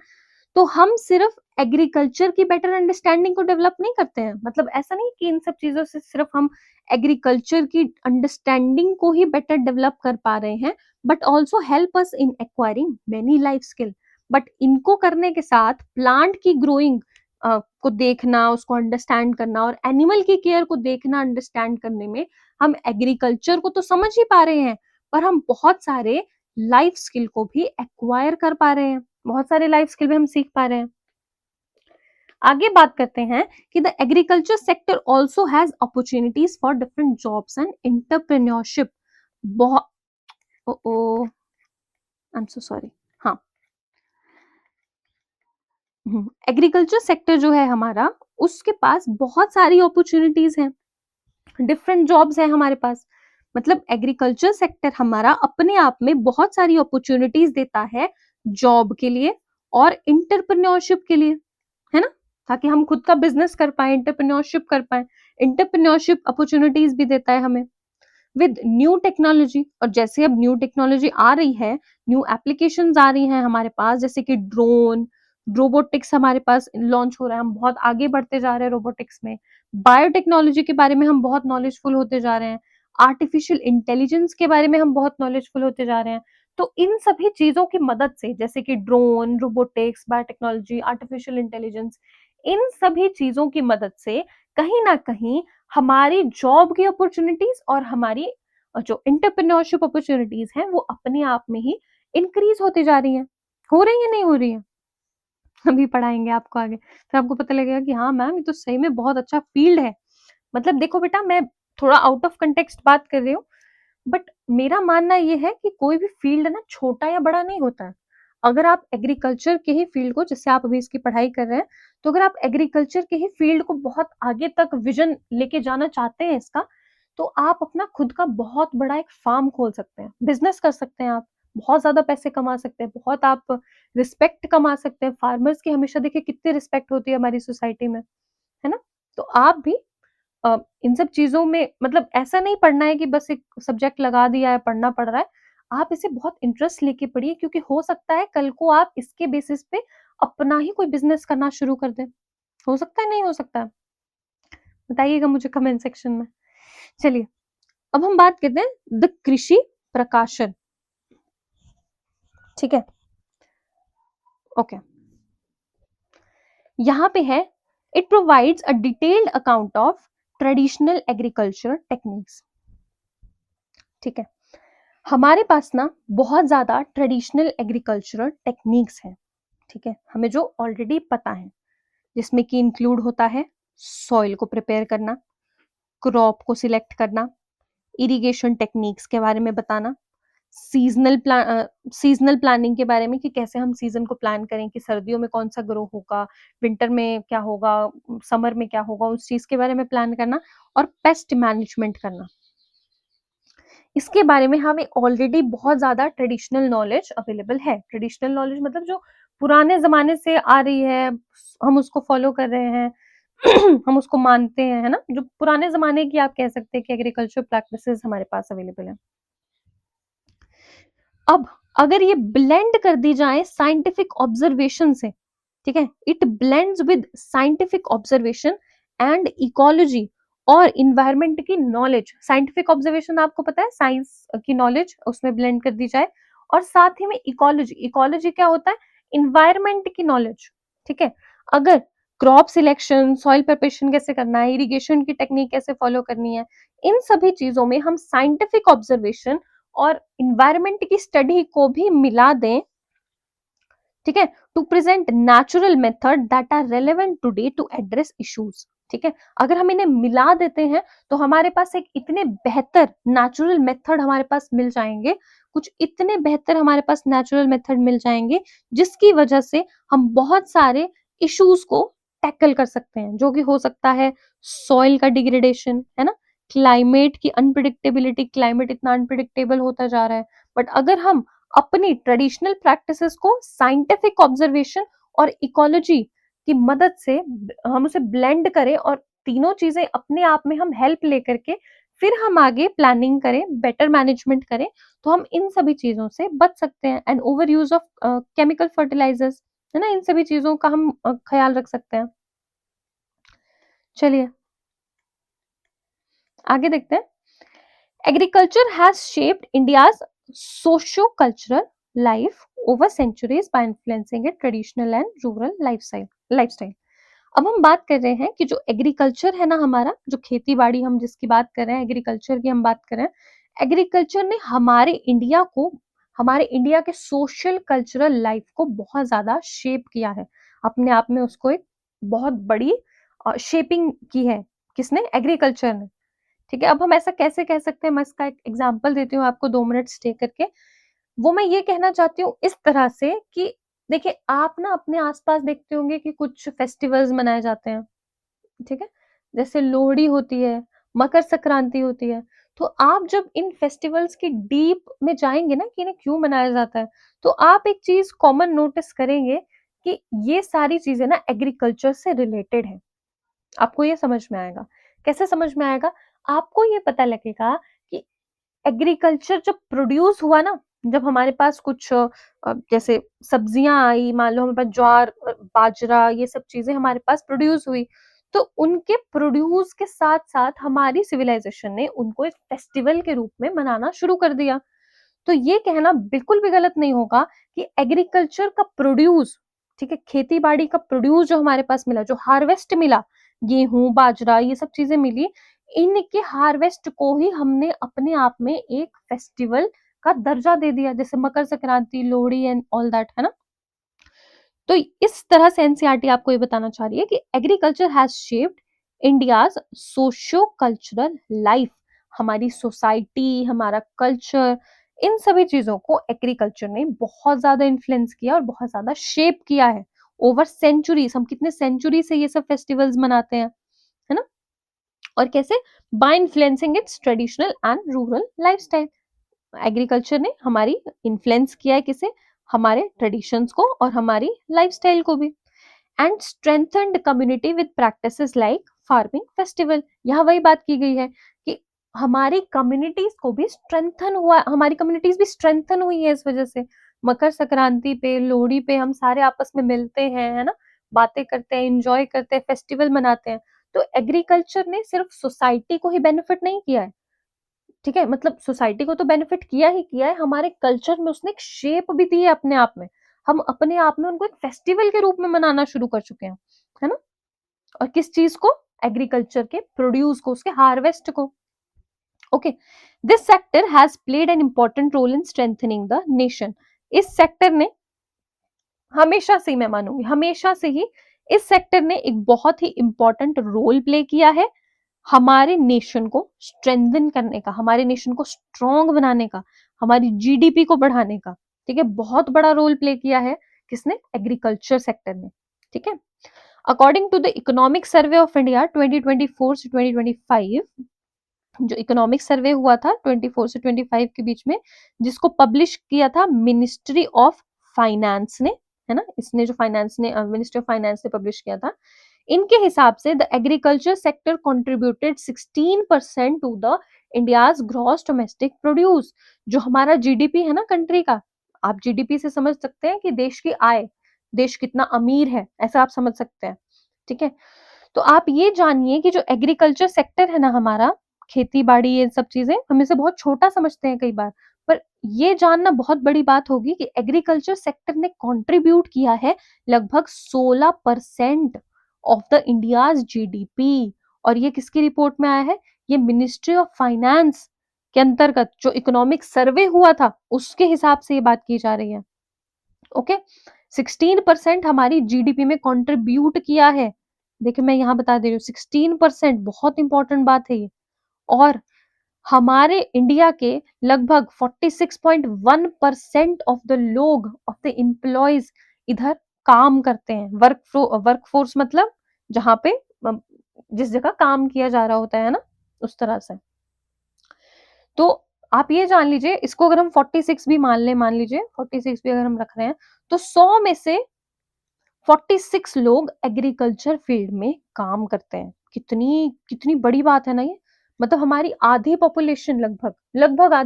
Speaker 1: तो हम सिर्फ एग्रीकल्चर की बेटर अंडरस्टैंडिंग को डेवलप नहीं करते हैं। मतलब ऐसा नहीं कि इन सब चीजों से सिर्फ हम एग्रीकल्चर की अंडरस्टैंडिंग को ही बेटर डेवलप कर पा रहे हैं, but also help us in acquiring many life skill. But इनको करने के साथ प्लांट की ग्रोइंग को देखना, उसको अंडरस्टैंड करना, और एनिमल की केयर को देखना, अंडरस्टैंड करने में हम एग्रीकल्चर को तो समझ ही पा रहे हैं, पर हम बहुत सारे लाइफ स्किल को भी एक्वायर कर पा रहे हैं, बहुत सारे लाइफ स्किल भी हम सीख पा रहे हैं। आगे बात करते हैं कि the agriculture sector also has opportunities for different jobs and entrepreneurship. बहुत, ओ आई एम सो सॉरी, हाँ, एग्रीकल्चर सेक्टर जो है हमारा, उसके पास बहुत सारी अपॉर्चुनिटीज हैं, डिफरेंट जॉब्स हैं हमारे पास। मतलब एग्रीकल्चर सेक्टर हमारा अपने आप में बहुत सारी अपॉर्चुनिटीज देता है जॉब के लिए और इंटरप्रेन्योरशिप के लिए, है ना, ताकि हम खुद का बिजनेस कर पाए, इंटरप्रेन्योरशिप कर पाए। इंटरप्रेन्योरशिप अपॉर्चुनिटीज भी देता है हमें विद न्यू टेक्नोलॉजी। और जैसे अब न्यू टेक्नोलॉजी आ रही है, न्यू एप्लीकेशंस आ रही हैं हमारे पास, जैसे कि ड्रोन, रोबोटिक्स हमारे पास लॉन्च हो रहा है, हम बहुत आगे बढ़ते जा रहे हैं रोबोटिक्स में। बायोटेक्नोलॉजी के बारे में हम बहुत नॉलेजफुल होते जा रहे हैं, आर्टिफिशियल इंटेलिजेंस के बारे में हम बहुत नॉलेजफुल होते जा रहे हैं। तो इन सभी चीजों की मदद से, जैसे कि drone, robotics, biotechnology, artificial intelligence, इन सभी चीजों की मदद से कहीं ना कहीं हमारी जॉब की अपॉर्चुनिटीज और हमारी जो एंटरप्रेन्योरशिप अपॉर्चुनिटीज हैं वो अपने आप में ही इंक्रीज होती जा रही हैं। हो रही है, नहीं हो रही है? अभी पढ़ाएंगे आपको आगे, फिर आपको पता लगेगा कि हाँ मैम, ये तो सही में बहुत अच्छा फील्ड है। मतलब देखो बेटा, मैं थोड़ा आउट ऑफ कंटेक्स्ट बात कर रही हूँ, बट मेरा मानना ये है कि कोई भी फील्ड ना छोटा या बड़ा नहीं होता है। अगर आप एग्रीकल्चर के ही फील्ड को, जैसे आप अभी इसकी पढ़ाई कर रहे हैं, तो अगर आप एग्रीकल्चर के ही फील्ड को बहुत आगे तक विजन लेके जाना चाहते हैं इसका, तो आप अपना खुद का बहुत बड़ा एक फार्म खोल सकते हैं, बिजनेस कर सकते हैं, आप बहुत ज्यादा पैसे कमा सकते हैं, बहुत आप रिस्पेक्ट कमा सकते हैं। फार्मर्स की हमेशा देखिए कितनी रिस्पेक्ट होती है हमारी सोसाइटी में, है ना। तो आप भी इन सब चीजों में, मतलब ऐसा नहीं पढ़ना है कि बस एक सब्जेक्ट लगा दिया है, पढ़ना पड़ रहा है। आप इसे बहुत इंटरेस्ट लेके पढ़िए, क्योंकि हो सकता है कल को आप इसके बेसिस पे अपना ही कोई बिजनेस करना शुरू कर दें। हो सकता है, नहीं हो सकता है? बताइएगा मुझे कमेंट सेक्शन में। चलिए, अब हम बात करते हैं द कृषि प्रकाशन, ठीक है, ओके। यहाँ पे है, it provides a detailed account of traditional agriculture techniques, ठीक है। हमारे पास ना बहुत ज्यादा ट्रेडिशनल एग्रीकल्चरल टेक्निक्स हैं, ठीक है, हमें जो ऑलरेडी पता है, जिसमें कि इंक्लूड होता है सॉइल को प्रिपेयर करना, क्रॉप को सिलेक्ट करना, इरिगेशन टेक्निक्स के बारे में बताना, सीजनल प्लानिंग के बारे में कि कैसे हम सीजन को प्लान करें कि सर्दियों में कौन सा ग्रो होगा, विंटर में क्या होगा, समर में क्या होगा, उस चीज के बारे में प्लान करना। और पेस्ट मैनेजमेंट करना, इसके बारे में हमें ऑलरेडी बहुत ज्यादा ट्रेडिशनल नॉलेज अवेलेबल है। ट्रेडिशनल नॉलेज मतलब जो पुराने जमाने से आ रही है, हम उसको फॉलो कर रहे हैं, हम उसको मानते हैं, है ना, जो पुराने जमाने की आप कह सकते हैं कि एग्रीकल्चर प्रैक्टिसेस हमारे पास अवेलेबल है। अब अगर ये ब्लेंड कर दी जाए साइंटिफिक ऑब्जर्वेशन से, ठीक है, it blends with scientific observation and ecology और इन्वायरमेंट की नॉलेज। साइंटिफिक ऑब्जर्वेशन आपको पता है, साइंस की नॉलेज उसमें ब्लेंड कर दी जाए, और साथ ही में इकोलॉजी। इकोलॉजी क्या होता है? इन्वायरमेंट की नॉलेज, ठीक है। अगर क्रॉप सिलेक्शन, सॉइल प्रिपरेशन कैसे करना है, इरिगेशन की टेक्निक कैसे फॉलो करनी है, इन सभी चीजों में हम साइंटिफिक ऑब्जर्वेशन और इन्वायरमेंट की स्टडी को भी मिला दें, ठीक है, to present natural method that are relevant today to address issues. ठीक है, अगर हम इन्हें मिला देते हैं तो हमारे पास एक इतने बेहतर नेचुरल मेथड हमारे पास मिल जाएंगे, कुछ इतने बेहतर हमारे पास नेचुरल मेथड मिल जाएंगे जिसकी वजह से हम बहुत सारे इश्यूज को टैकल कर सकते हैं, जो कि हो सकता है सॉइल का डिग्रेडेशन, है ना, क्लाइमेट की अनप्रिडिक्टेबिलिटी, क्लाइमेट इतना अनप्रिडिक्टेबल होता जा रहा है। बट अगर हम अपनी ट्रेडिशनल प्रैक्टिसेस को साइंटिफिक ऑब्जर्वेशन और इकोलॉजी की मदद से हम उसे ब्लेंड करें, और तीनों चीजें अपने आप में हम हेल्प लेकर के फिर हम आगे प्लानिंग करें, बेटर मैनेजमेंट करें, तो हम इन सभी चीजों से बच सकते हैं। And over use of chemical fertilizers, है ना, इन सभी चीजों का हम ख्याल रख सकते हैं। चलिए आगे देखते हैं। Agriculture has shaped India's socio-cultural life over centuries by influencing its traditional and rural lifestyle. अब हम बात कर रहे हैं कि जो एग्रीकल्चर है ना हमारा, जो खेती बाड़ी हम जिसकी बात कर रहे हैं, एग्रीकल्चर की हम बात कर रहे हैं, एग्रीकल्चर ने हमारे इंडिया के सोशल कल्चरल लाइफ को बहुत ज्यादा शेप किया है, अपने आप में उसको एक बहुत बड़ी शेपिंग की है। किसने? एग्रीकल्चर ने। ठीक है, अब हम ऐसा कैसे कह सकते हैं, मैं इसका एक एग्जांपल देती हूँ आपको, 2 मिनट स्टे करके। वो मैं ये कहना चाहती हूँ इस तरह से कि देखिए, आप ना अपने आसपास देखते होंगे कि कुछ फेस्टिवल्स मनाए जाते हैं, ठीक है, जैसे लोहड़ी होती है, मकर संक्रांति होती है। तो आप जब इन फेस्टिवल्स की डीप में जाएंगे ना कि इन्हें क्यों मनाया जाता है, तो आप एक चीज कॉमन नोटिस करेंगे कि ये सारी चीजें ना एग्रीकल्चर से रिलेटेड है। आपको ये समझ में आएगा। कैसे समझ में आएगा? आपको ये पता लगेगा कि एग्रीकल्चर जब प्रोड्यूस हुआ ना, जब हमारे पास कुछ जैसे सब्जियां आई, मान लो हमारे पास ज्वार, बाजरा, ये सब चीजें हमारे पास प्रोड्यूस हुई, तो उनके प्रोड्यूस के साथ साथ हमारी सिविलाइजेशन ने उनको एक फेस्टिवल के रूप में मनाना शुरू कर दिया। तो ये कहना बिल्कुल भी गलत नहीं होगा कि एग्रीकल्चर का प्रोड्यूस, ठीक है, खेती बाड़ी का प्रोड्यूस जो हमारे पास मिला, जो हार्वेस्ट मिला, गेहूं, बाजरा, ये सब चीजें मिली, इनके हार्वेस्ट को ही हमने अपने आप में एक फेस्टिवल का दर्जा दे दिया, जैसे Makar Sankranti, Lohri and all that, है ना। तो इस तरह से एनसीईआरटी आपको ये बताना चाह रही है कि agriculture has shaped India's socio cultural life. हमारी सोसाइटी, हमारा कल्चर, इन सभी चीजों को एग्रीकल्चर ने बहुत ज्यादा इन्फ्लुएंस किया और बहुत ज्यादा शेप किया है ओवर सेंचुरीज। हम कितने सेंचुरी से ये सब फेस्टिवल्स मनाते हैं, है ना। और कैसे? By influencing its traditional and rural lifestyle. Agriculture ने हमारी इन्फ्लुएंस किया है, किसे? हमारे ट्रेडिशंस को और हमारी लाइफस्टाइल को भी। And strengthened community with practices like farming festival. यहाँ वही बात की गई है कि हमारी कम्युनिटीज को भी स्ट्रेंथन हुआ, हमारी कम्युनिटीज भी स्ट्रेंथन हुई है इस वजह से। मकर संक्रांति पे, लोहड़ी पे हम सारे आपस में मिलते हैं, है ना, बातें करते हैं, एंजॉय करते हैं, फेस्टिवल मनाते हैं। तो एग्रीकल्चर ने सिर्फ सोसाइटी को ही बेनिफिट नहीं किया है, ठीक है, मतलब सोसाइटी को तो बेनिफिट किया ही किया है, हमारे कल्चर में उसने एक शेप भी दी है अपने आप में। हम अपने आप में उनको एक फेस्टिवल के रूप में मनाना शुरू कर चुके हैं, है ना। और किस चीज को? एग्रीकल्चर के प्रोड्यूस को, उसके हार्वेस्ट को। Okay, this sector has played an important role in strengthening the nation. इस सेक्टर ने हमेशा से, मैं मानूंगी हमेशा से ही, इस सेक्टर ने एक बहुत ही इंपॉर्टेंट रोल प्ले किया है हमारे नेशन को स्ट्रेंथन करने का, हमारे नेशन को स्ट्रॉन्ग बनाने का, हमारी जीडीपी को बढ़ाने का, ठीक है, बहुत बड़ा रोल प्ले किया है किसने? एग्रीकल्चर सेक्टर ने, ठीक है। According to the economic survey of India 2024 से 2025, जो इकोनॉमिक सर्वे हुआ था 24 से 25 के बीच में, जिसको पब्लिश किया था मिनिस्ट्री ऑफ फाइनेंस ने, है ना, इसने जो फाइनेंस ने, मिनिस्ट्री ऑफ फाइनेंस ने पब्लिश किया था, इनके हिसाब से the agriculture sector contributed 16% to the India's gross domestic produce. जो हमारा जीडीपी है ना कंट्री का, आप जीडीपी से समझ सकते हैं कि देश की आय, देश कितना अमीर है, ऐसा आप समझ सकते हैं, ठीक है। तो आप ये जानिए कि जो एग्रीकल्चर सेक्टर है ना हमारा, खेती बाड़ी ये सब चीजें हम इसे बहुत छोटा समझते हैं कई बार, पर ये जानना बहुत बड़ी बात होगी कि एग्रीकल्चर सेक्टर ने कंट्रीब्यूट किया है लगभग 16% ऑफ द इंडियाज जीडीपी। और ये किसकी रिपोर्ट में आया है? ये मिनिस्ट्री ऑफ फाइनेंस के अंतर्गत जो इकोनॉमिक सर्वे हुआ था उसके हिसाब से ये बात की जा रही है। ओके, 16% हमारी जीडीपी में कंट्रीब्यूट किया है। देखिए मैं यहाँ बता दे रही हूँ 16%, बहुत इंपॉर्टेंट बात है ये। और हमारे इंडिया के लगभग 46.1% ऑफ द लोग, ऑफ द एम्प्लॉयज इधर काम करते हैं। वर्कफोर्स मतलब जहां पे जिस जगह काम किया जा रहा होता है ना, उस तरह से। तो आप ये जान लीजिए, इसको अगर हम 46 भी मान लीजिए 46 भी अगर हम रख रहे हैं, तो 100 में से 46 लोग एग्रीकल्चर फील्ड में काम करते हैं। कितनी कितनी बड़ी बात है ना ये। मतलब हमारी आधी पॉपुलेशन, लगभग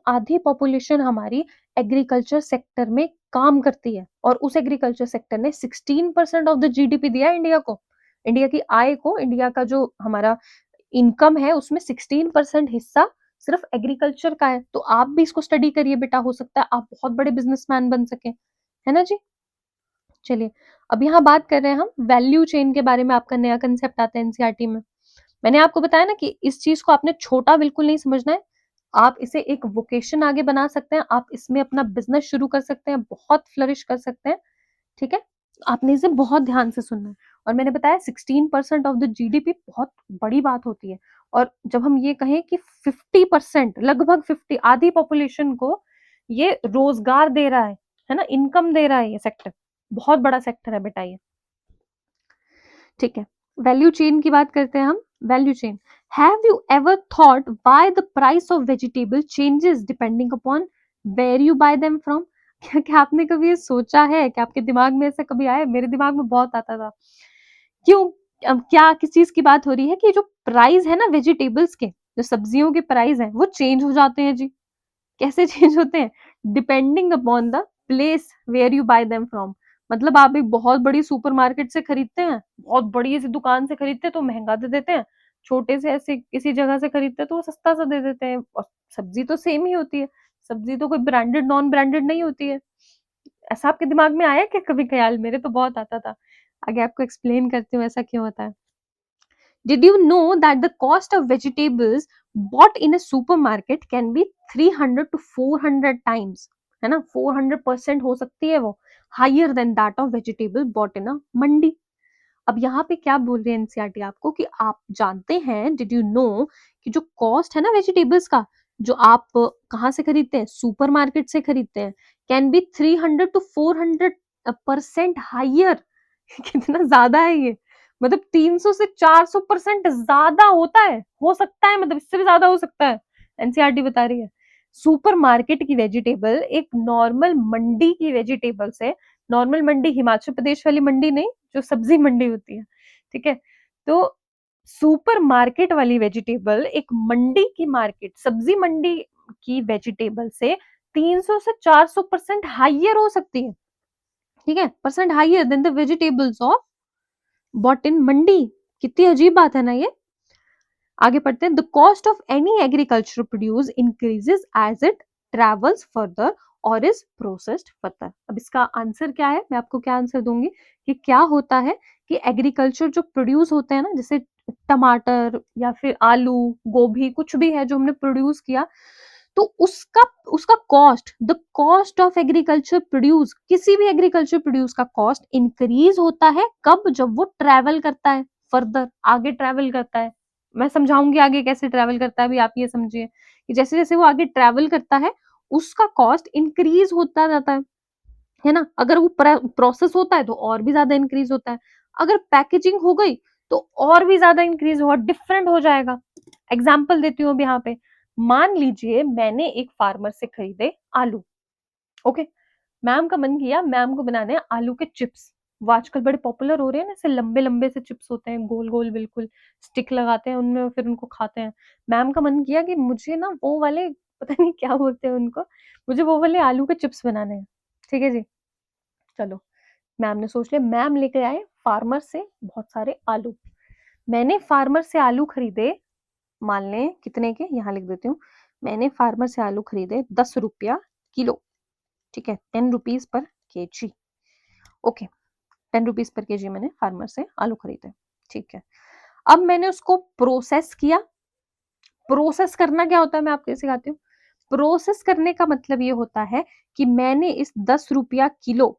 Speaker 1: आधी पॉपुलेशन हमारी एग्रीकल्चर सेक्टर में काम करती है। और उस एग्रीकल्चर सेक्टर ने 16% ऑफ द जीडीपी दिया है इंडिया को, इंडिया की आय को, इंडिया का जो हमारा इनकम है उसमें 16% हिस्सा सिर्फ एग्रीकल्चर का है। तो आप भी इसको स्टडी करिए बेटा, हो सकता है आप बहुत बड़े बिजनेसमैन बन सके, है ना जी। चलिए, अब यहाँ बात कर रहे हैं हम वैल्यू चेन के बारे में। आपका नया कंसेप्ट आता है एनसीईआरटी में। मैंने आपको बताया ना कि इस चीज को आपने छोटा बिल्कुल नहीं समझना है, आप इसे एक वोकेशन आगे बना सकते हैं, आप इसमें अपना बिजनेस शुरू कर सकते हैं, बहुत फ्लरिश कर सकते हैं, ठीक है। आपने इसे बहुत ध्यान से सुनना है। और मैंने बताया 16% ऑफ द जीडीपी बहुत बड़ी बात होती है। और जब हम ये कहें कि 50%, लगभग 50, आधी पॉपुलेशन को ये रोजगार दे रहा है ना, इनकम दे रहा है ये सेक्टर, बहुत बड़ा सेक्टर है बेटा ये, ठीक है। वैल्यू चेन की बात करते हैं हम। Value chain, have you ever thought why the price of vegetable changes depending upon where you buy them from? क्या क्या आपने कभी ये सोचा है? क्या आपके दिमाग में ऐसा कभी आया? मेरे दिमाग में बहुत आता था। क्यों? अब क्या किस चीज की बात हो रही है कि जो प्राइस है ना वेजिटेबल्स के, जो सब्जियों के प्राइस हैं वो चेंज हो जाते हैं जी। कैसे चेंज होते हैं? Depending upon the place where you buy them from. मतलब आप एक बहुत बड़ी सुपरमार्केट से खरीदते हैं, बहुत बड़ी ऐसी दुकान से खरीदते हैं तो महंगा दे देते हैं, छोटे से ऐसे किसी जगह से खरीदते हैं तो वो सस्ता सा दे देते हैं। और सब्जी तो सेम ही होती है, सब्जी तो कोई ब्रांडेड नॉन ब्रांडेड नहीं होती है। ऐसा आपके दिमाग में आया क्या कभी ख्याल? मेरे तो बहुत आता था। आगे आपको एक्सप्लेन करती हूँ ऐसा क्यों होता है। Did you know that the cost of vegetables bought in a supermarket can be 300 to 400 times, है ना, 400% हो सकती है वो, higher than that of vegetable bought in a मंडी। अब यहाँ पे क्या बोल रही है एनसीईआरटी आपको कि आप जानते हैं, डिड यू नो, कि जो कॉस्ट है ना वेजिटेबल्स का, जो आप कहाँ से खरीदते हैं, सुपरमार्केट से खरीदते हैं, कैन बी 300 to 400% हाइयर। कितना ज्यादा है ये, मतलब 300 से 400% ज्यादा होता है, हो सकता है, मतलब इससे भी ज्यादा हो सकता है, एनसीईआरटी बता रही है। सुपरमार्केट की वेजिटेबल एक नॉर्मल मंडी की वेजिटेबल से, नॉर्मल मंडी हिमाचल प्रदेश वाली मंडी नहीं, जो सब्जी मंडी होती है, ठीक है। तो सुपर मार्केट वाली वेजिटेबल एक मंडी की मार्केट, सब्जी मंडी की वेजिटेबल से 300 से 400% हाइयर हो सकती है, ठीक है, percent higher than the vegetables of bought in mandi. कितनी अजीब बात है ना ये। आगे पढ़ते हैं। The cost of any agriculture produce increases as it travels further और इज प्रोसेस्ड फर्दर। अब इसका आंसर क्या है? मैं आपको क्या आंसर दूंगी कि क्या होता है कि एग्रीकल्चर जो प्रोड्यूस होते हैं ना, जैसे टमाटर या फिर आलू, गोभी, कुछ भी है जो हमने प्रोड्यूस किया, तो उसका उसका cost, the cost of agriculture produce, किसी भी एग्रीकल्चर प्रोड्यूस का कॉस्ट इंक्रीज होता है कब? जब वो ट्रेवल करता है। फर्दर आगे ट्रैवल करता है। मैं समझाऊंगी आगे कैसे ट्रैवल करता है, अभी आप ये समझिए कि जैसे जैसे वो आगे ट्रैवल करता है उसका कॉस्ट इंक्रीज होता जाता है ना। अगर वो प्रोसेस होता है तो और भी ज्यादा इंक्रीज होता है, अगर पैकेजिंग हो गई तो और भी ज्यादा इंक्रीज होगा, डिफरेंट हो जाएगा। एग्जाम्पल देती हूँ अब यहाँ पे, मान लीजिए मैंने एक फार्मर से खरीदे आलू, ओके, मैम का मन किया मैम को बनाने हैं आलू के चिप्स। वो आजकल बड़े पॉपुलर हो रहे हैं ना, ऐसे लंबे लंबे से चिप्स होते हैं, गोल गोल बिल्कुल, स्टिक लगाते हैं उनमें और फिर उनको खाते हैं। मैम का मन किया कि मुझे ना वो वाले, पता नहीं क्या बोलते हैं उनको, मुझे वो वाले आलू के चिप्स बनाने हैं। ठीक है जी, चलो, मैम ने सोच लिया, मैम लेके आए फार्मर से बहुत सारे आलू। मैंने फार्मर से आलू खरीदे, मान लें कितने के, यहाँ लिख देती हूँ, मैंने फार्मर से आलू खरीदे 10 रुपया किलो, ठीक है, 10 rupees per KG, okay, 10 rupees per KG मैंने फार्मर से आलू खरीदे, ठीक है। अब मैंने उसको प्रोसेस किया। प्रोसेस करना क्या होता है मैं आपको सिखाती हूँ। प्रोसेस करने का मतलब ये होता है कि मैंने इस 10 रुपया किलो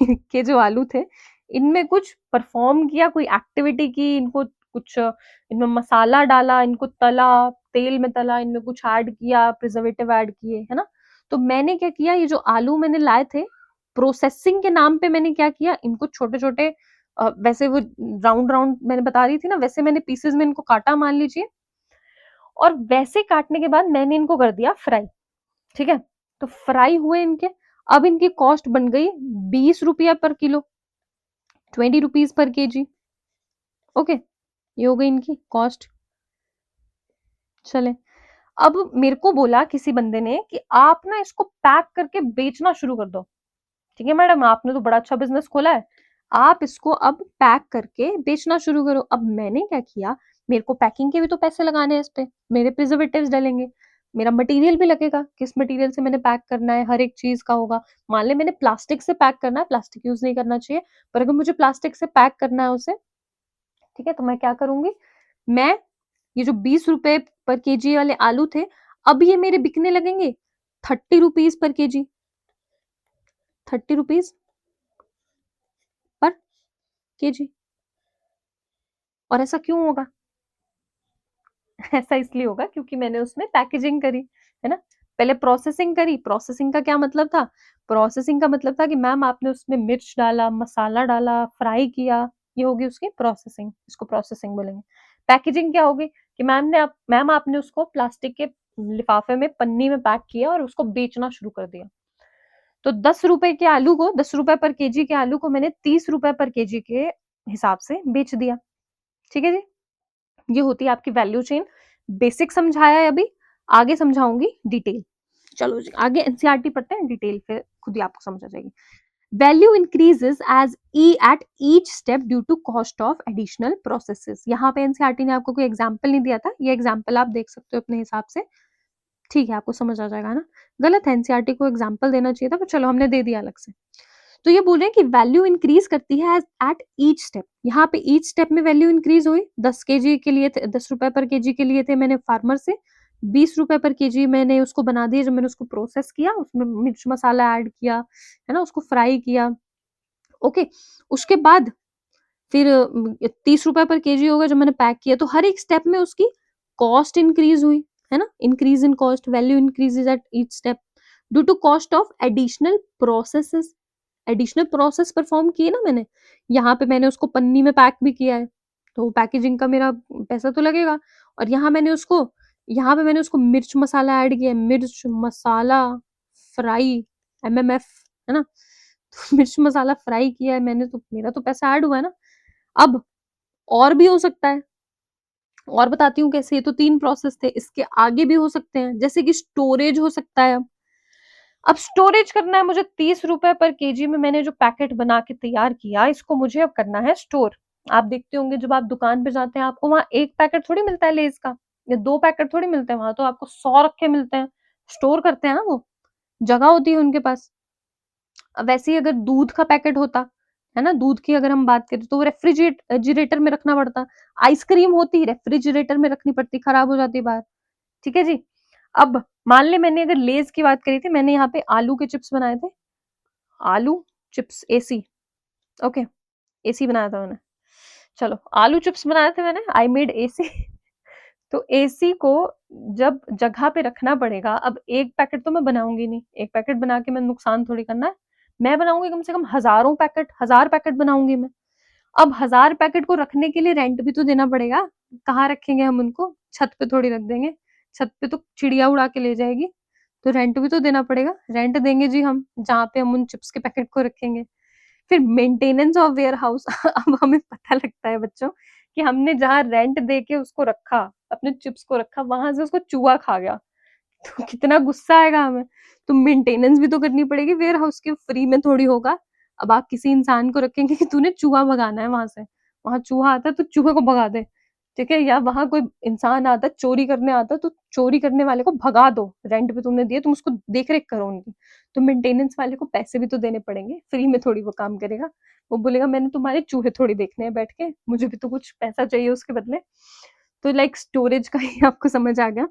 Speaker 1: के जो आलू थे इनमें कुछ परफॉर्म किया, कोई एक्टिविटी की, इनको कुछ, इनमें मसाला डाला, इनको तला, तेल में तला, इनमें कुछ ऐड किया, प्रिजर्वेटिव ऐड किए, है ना। तो मैंने क्या किया, ये जो आलू मैंने लाए थे प्रोसेसिंग के नाम पे मैंने क्या किया, इनको छोटे छोटे, वैसे वो राउंड राउंड मैंने बता रही थी ना, वैसे मैंने पीसेस में इनको काटा मान लीजिए, और वैसे काटने के बाद मैंने इनको कर दिया फ्राई, ठीक है। तो फ्राई हुए इनके, अब इनकी कॉस्ट बन गई 20 रुपया पर kilo, 20 rupees per KG, okay, ये हो गई इनकी कॉस्ट। चले, अब मेरे को बोला किसी बंदे ने कि आप ना इसको पैक करके बेचना शुरू कर दो। ठीक है मैडम, आपने तो बड़ा अच्छा बिजनेस खोला है, आप इसको अब पैक करके बेचना शुरू करो। अब मैंने क्या किया, मेरे को पैकिंग के भी तो पैसे लगाने हैं इस पे, मेरे प्रिजर्वेटिव्स डलेंगे, मेरा मटेरियल भी लगेगा, किस मटेरियल से मैंने पैक करना है, हर एक चीज का होगा। मान ले मैंने प्लास्टिक से पैक करना है, प्लास्टिक यूज नहीं करना चाहिए, पर अगर मुझे प्लास्टिक से पैक करना है उसे, ठीक है, तो मैं क्या करूंगी, मैं ये जो 20 रुपए पर केजी वाले आलू थे, अब ये मेरे बिकने लगेंगे 30 rupees per KG, 30 rupees per KG. और ऐसा क्यों होगा? ऐसा इसलिए होगा क्योंकि मैंने उसमें पैकेजिंग करी, है ना। पहले प्रोसेसिंग करी। प्रोसेसिंग का क्या मतलब था? प्रोसेसिंग का मतलब था कि मैम आपने उसमें मिर्च डाला, मसाला डाला, फ्राई किया, ये होगी उसकी प्रोसेसिंग, इसको प्रोसेसिंग बोलेंगे। पैकेजिंग क्या होगी कि मैम आपने उसको प्लास्टिक के लिफाफे में, पन्नी में पैक किया और उसको बेचना शुरू कर दिया। तो 10 रुपए के आलू को, 10 रुपए पर केजी के आलू को मैंने 30 रुपए पर केजी के हिसाब से बेच दिया। ठीक है जी, ये होती है आपकी वैल्यू चेन। बेसिक समझाया है अभी, आगे समझाऊंगी डिटेल। चलो जी, आगे एनसीईआरटी पढ़ते हैं डिटेल, फिर खुद ही आपको समझ आ जाएगी। Value increases as e at each step due to cost of additional processes. यहाँ पे एनसीईआरटी ने आपको कोई एग्जाम्पल नहीं दिया था, ये एग्जाम्पल आप देख सकते हो अपने हिसाब से, ठीक है, आपको समझ आ जाएगा ना। गलत है, एनसीईआरटी को एग्जाम्पल देना चाहिए था, पर चलो हमने दे दिया अलग से। तो ये बोल रहे हैं कि वैल्यू इंक्रीज करती है एट ईच स्टेप। यहाँ पे ईच स्टेप में वैल्यू इंक्रीज हुई, 10 केजी के लिए थे, 10 रुपए पर केजी के लिए थे मैंने फार्मर से, 20 रुपए पर केजी मैंने उसको बना दिया जब मैंने उसको प्रोसेस किया, उसमें मिर्च मसाला ऐड किया, है ना, उसको फ्राई किया, ओके। उसके बाद फिर 30 रुपए पर केजी होगा जब मैंने पैक किया। तो हर एक स्टेप में उसकी कॉस्ट इंक्रीज हुई, है ना, increase in cost, value increases at each step due to cost of additional processes. Additional process perform किए ना मैंने, यहाँ पे मैंने उसको पन्नी में पैक भी किया है, तो पैकेजिंग का मेरा पैसा तो लगेगा। और यहाँ पे मैंने उसको मिर्च मसाला ऐड किया है, मिर्च मसाला फ्राई, एमएमएफ, है ना, तो मिर्च मसाला फ्राई किया है मैंने, तो मेरा तो पैसा ऐड हुआ है ना। अब और भी हो सकता है, और बताती हूँ कैसे। ये तो 3 प्रोसेस थे, इसके आगे भी हो सकते हैं, जैसे कि स्टोरेज हो सकता है। अब स्टोरेज करना है मुझे, 30 रुपए पर केजी में मैंने जो पैकेट बना के तैयार किया, इसको मुझे अब करना है स्टोर। आप देखते होंगे जब आप दुकान पे जाते हैं, आपको वहां एक पैकेट थोड़ी मिलता है लेस का, या 2 पैकेट थोड़ी मिलते हैं, वहां तो आपको 100 रखे मिलते हैं। स्टोर करते हैं ना वो, जगह होती है उनके पास। अब वैसे ही अगर दूध का पैकेट होता, है ना, दूध की अगर हम बात करें तो वो रेफ्रिजरेटर में रखना पड़ता। आइसक्रीम होती रेफ्रिजरेटर में रखनी पड़ती, खराब हो जाती बाहर। ठीक है जी। अब मान ले मैंने अगर लेज की बात करी थी, मैंने यहाँ पे आलू के चिप्स बनाए थे, आलू चिप्स एसी, ओके, एसी बनाया था मैंने। चलो, आलू चिप्स बनाए थे मैंने, आई मेड एसी। तो एसी को जब जगह पे रखना पड़ेगा, अब एक पैकेट तो मैं बनाऊंगी नहीं, एक पैकेट बना के मैं नुकसान थोड़ी करना है। मैं बनाऊंगी कम से कम हजारों पैकेट, 1000 पैकेट बनाऊंगी मैं। अब 1000 पैकेट को रखने के लिए रेंट भी तो देना पड़ेगा। कहाँ रखेंगे हम उनको? छत पे थोड़ी रख देंगे, छत पे तो चिड़िया उड़ा के ले जाएगी। तो रेंट भी तो देना पड़ेगा, रेंट देंगे जी हम, जहाँ पे हम उन चिप्स के पैकेट को रखेंगे। फिर मेंटेनेंस ऑफ वेयर हाउस। अब हमें पता लगता है बच्चों कि हमने जहाँ रेंट दे के उसको रखा, अपने चिप्स को रखा, वहां से उसको चूहा खा गया। तो कितना गुस्सा आएगा हमें। तो मेंटेनेंस भी तो करनी पड़ेगी वेयर हाउस की, फ्री में थोड़ी होगा। अब आप किसी इंसान को रखेंगे कि तूने चूहा भगाना है वहां से, वहां चूहा आता है तो चूहे को भगा दे, ठीक है? या वहां कोई इंसान आता है चोरी करने आता है तो चोरी करने वाले को भगा दो, रेंट पे तुमने दिए, तुम उसको देख रेख करो उनकी। तो मेंटेनेंस वाले को पैसे भी तो देने पड़ेंगे, फ्री में थोड़ी वो काम करेगा। वो बोलेगा मैंने तुम्हारे चूहे थोड़ी देखने हैं बैठ के, मुझे भी तो कुछ पैसा चाहिए उसके बदले। तो लाइक स्टोरेज का ही आपको समझ आ गया।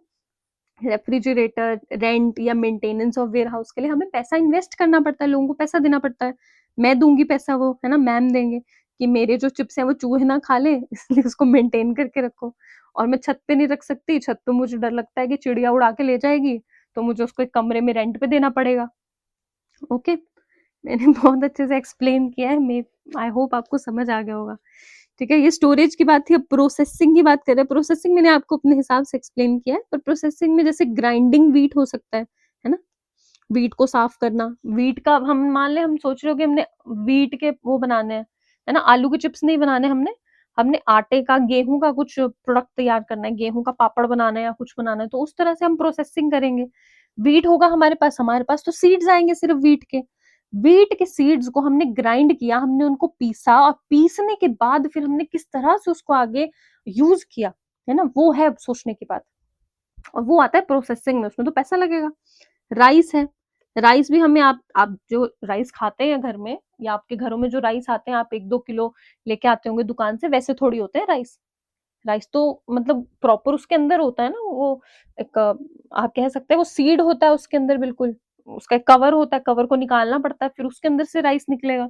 Speaker 1: रेफ्रिजरेटर, रेंट या मेंटेनेंस ऑफ वेयर हाउस के लिए हमें पैसा इन्वेस्ट करना पड़ता है, लोगों को पैसा देना पड़ता है। मैं दूंगी पैसा, वो है ना, मैम देंगे कि मेरे जो चिप्स हैं वो चूहे ना खा ले, इसलिए उसको मेंटेन करके रखो। और मैं छत पे नहीं रख सकती, छत पे मुझे डर लगता है कि चिड़िया उड़ा के ले जाएगी, तो मुझे उसको एक कमरे में रेंट पे देना पड़ेगा। ओके, मैंने बहुत अच्छे से एक्सप्लेन किया है, मे आई होप आपको समझ आ गया होगा। ठीक है, ये स्टोरेज की बात थी। अब प्रोसेसिंग की बात करें, प्रोसेसिंग मैंने आपको अपने हिसाब से एक्सप्लेन किया है, पर प्रोसेसिंग में जैसे ग्राइंडिंग व्हीट हो सकता है ना, व्हीट को साफ करना। व्हीट का हम मान ले, हम सोच रहे हो कि हमने व्हीट के वो बनाने हैं, है ना, आलू के चिप्स नहीं बनाने हमने, हमने आटे का, गेहूं का कुछ प्रोडक्ट तैयार करना है, गेहूं का पापड़ बनाना है या कुछ बनाना है, तो उस तरह से हम प्रोसेसिंग करेंगे। व्हीट होगा हमारे पास तो सीड्स आएंगे सिर्फ व्हीट के। व्हीट के सीड्स को हमने ग्राइंड किया, हमने उनको पीसा, और पीसने के बाद फिर हमने किस तरह से उसको आगे यूज किया, है ना, वो है सोचने की बात। और वो आता है प्रोसेसिंग में, उसमें तो पैसा लगेगा। राइस है, राइस भी हमें, आप जो राइस खाते हैं घर में, या आपके घरों में जो राइस आते हैं, आप 1-2 किलो लेके आते होंगे दुकान से, वैसे थोड़ी होते हैं राइस। राइस तो मतलब प्रॉपर उसके अंदर होता है ना वो, एक आप कह सकते हैं वो सीड होता है उसके अंदर बिल्कुल, उसका एक कवर होता है, कवर को निकालना पड़ता है, फिर उसके अंदर से राइस निकलेगा।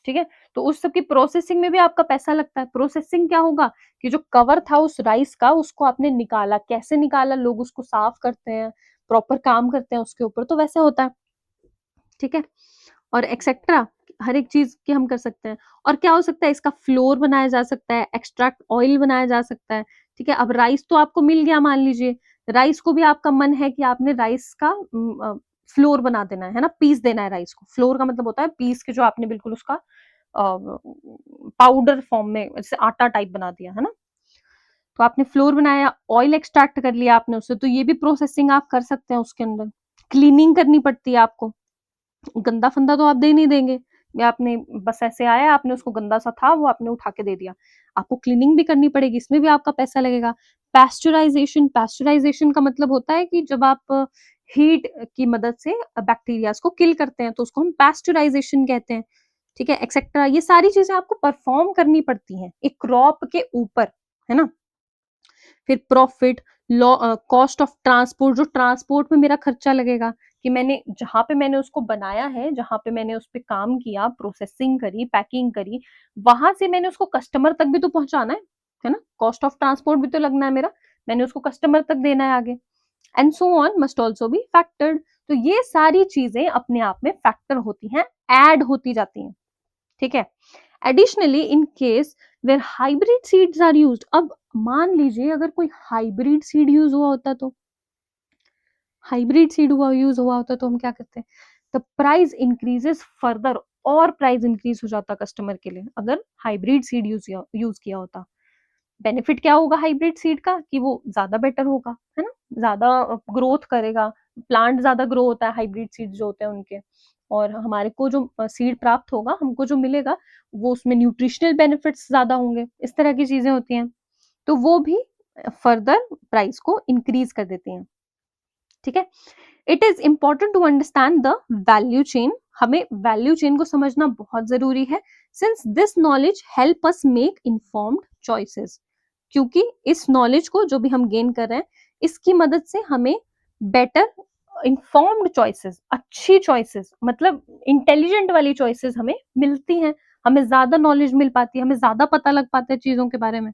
Speaker 1: ठीक है, तो उस सब की प्रोसेसिंग में भी आपका पैसा लगता है। प्रोसेसिंग क्या होगा कि जो कवर था उस राइस का, उसको आपने निकाला, कैसे निकाला, लोग उसको साफ करते हैं, प्रॉपर काम करते हैं उसके ऊपर, तो वैसे होता है। ठीक है, और एक्सेट्रा हर एक चीज की हम कर सकते हैं। और क्या हो सकता है, इसका फ्लोर बनाया जा सकता है, एक्सट्रैक्ट ऑयल बनाया जा सकता है। ठीक है, अब राइस तो आपको मिल गया, मान लीजिए राइस को भी आपका मन है कि आपने राइस का फ्लोर बना देना है ना, पीस देना है राइस को। फ्लोर का मतलब होता है पीस के, जो आपने बिल्कुल उसका पाउडर फॉर्म में, जैसे आटा टाइप बना दिया, है ना। तो आपने फ्लोर बनाया, ऑयल एक्सट्रैक्ट कर लिया आपने उससे, तो ये भी प्रोसेसिंग आप कर सकते हैं उसके अंदर। क्लीनिंग करनी पड़ती है आपको, गंदा फंदा तो आप दे नहीं देंगे, या आपने बस ऐसे आया, आपने उसको गंदा सा था वो आपने उठा के दे दिया, आपको क्लीनिंग भी करनी पड़ेगी, इसमें भी आपका पैसा लगेगा। पैस्चराइजेशन, पैस्चराइजेशन का मतलब होता है कि जब आप हीट की मदद से बैक्टीरियाज को किल करते हैं, तो उसको हम पैस्चराइजेशन कहते हैं। ठीक है, एक्सेट्रा, ये सारी चीजें आपको परफॉर्म करनी पड़ती हैं एक क्रॉप के ऊपर, है ना। फिर प्रॉफिट, कॉस्ट ऑफ ट्रांसपोर्ट, जो ट्रांसपोर्ट में मेरा खर्चा लगेगा, कि मैंने जहां पे मैंने उसको बनाया है, जहां पे मैंने उस पर काम किया, प्रोसेसिंग करी, पैकिंग करी, वहां से मैंने उसको कस्टमर तक भी तो पहुंचाना है ना, कॉस्ट ऑफ ट्रांसपोर्ट भी तो लगना है मेरा, मैंने उसको कस्टमर तक देना है आगे, and so on must also be factored. तो ये सारी चीजें अपने आप में फैक्टर होती हैं, ऐड होती जाती हैं। ठीक है, additionally in case where hybrid seeds are used, अब मान लीजिए अगर कोई हाइब्रिड सीड यूज हुआ होता, तो हाइब्रिड सीड हुआ यूज हुआ होता तो हम क्या करते हैं, द प्राइस इंक्रीजेस फर्दर, और प्राइस इंक्रीज हो जाता कस्टमर के लिए अगर हाइब्रिड सीड यूज किया होता। बेनिफिट क्या होगा हाइब्रिड सीड का, कि वो ज्यादा बेटर होगा, है ना, ज्यादा ग्रोथ करेगा, प्लांट ज्यादा ग्रो होता है हाइब्रिड सीड जो होते हैं उनके, और हमारे को जो सीड प्राप्त होगा, हमको जो मिलेगा, वो उसमें न्यूट्रिशनल बेनिफिट्स ज्यादा होंगे, इस तरह की चीजें होती हैं, तो वो भी फर्दर प्राइस को इंक्रीज कर देती हैं। ठीक है, it is important to understand the value chain, हमें वैल्यू चेन को समझना बहुत जरूरी है, since this knowledge help us make informed choices, क्योंकि इस नॉलेज को जो भी हम गेन कर रहे हैं, इसकी मदद से हमें बेटर इन्फॉर्म्ड चॉइसेस, अच्छी चॉइसेस, मतलब इंटेलिजेंट वाली चॉइसेस हमें मिलती हैं, हमें ज़्यादा नॉलेज मिल पाती है, हमें ज़्यादा पता लग पाता है चीज़ों के बारे में।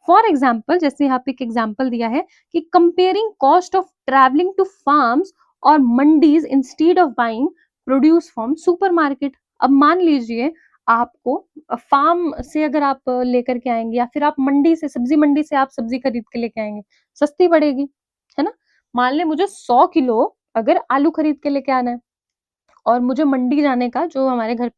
Speaker 1: फॉर एग्जाम्पल, जैसे यहाँ पे एक एग्जाम्पल दिया है कि comparing cost of travelling to farms और mandis instead of buying produce from supermarket. अब मान लीजिए आपको फार्म से अगर आप लेकर के आएंगे या फिर आप मंडी से, सब्जी मंडी से आप सब्जी खरीद के लेके आएंगे, सस्ती पड़ेगी, है ना। मान ले मुझे 100 किलो अगर आलू खरीद के लेके आना है और मुझे मंडी जाने का, जो हमारे घर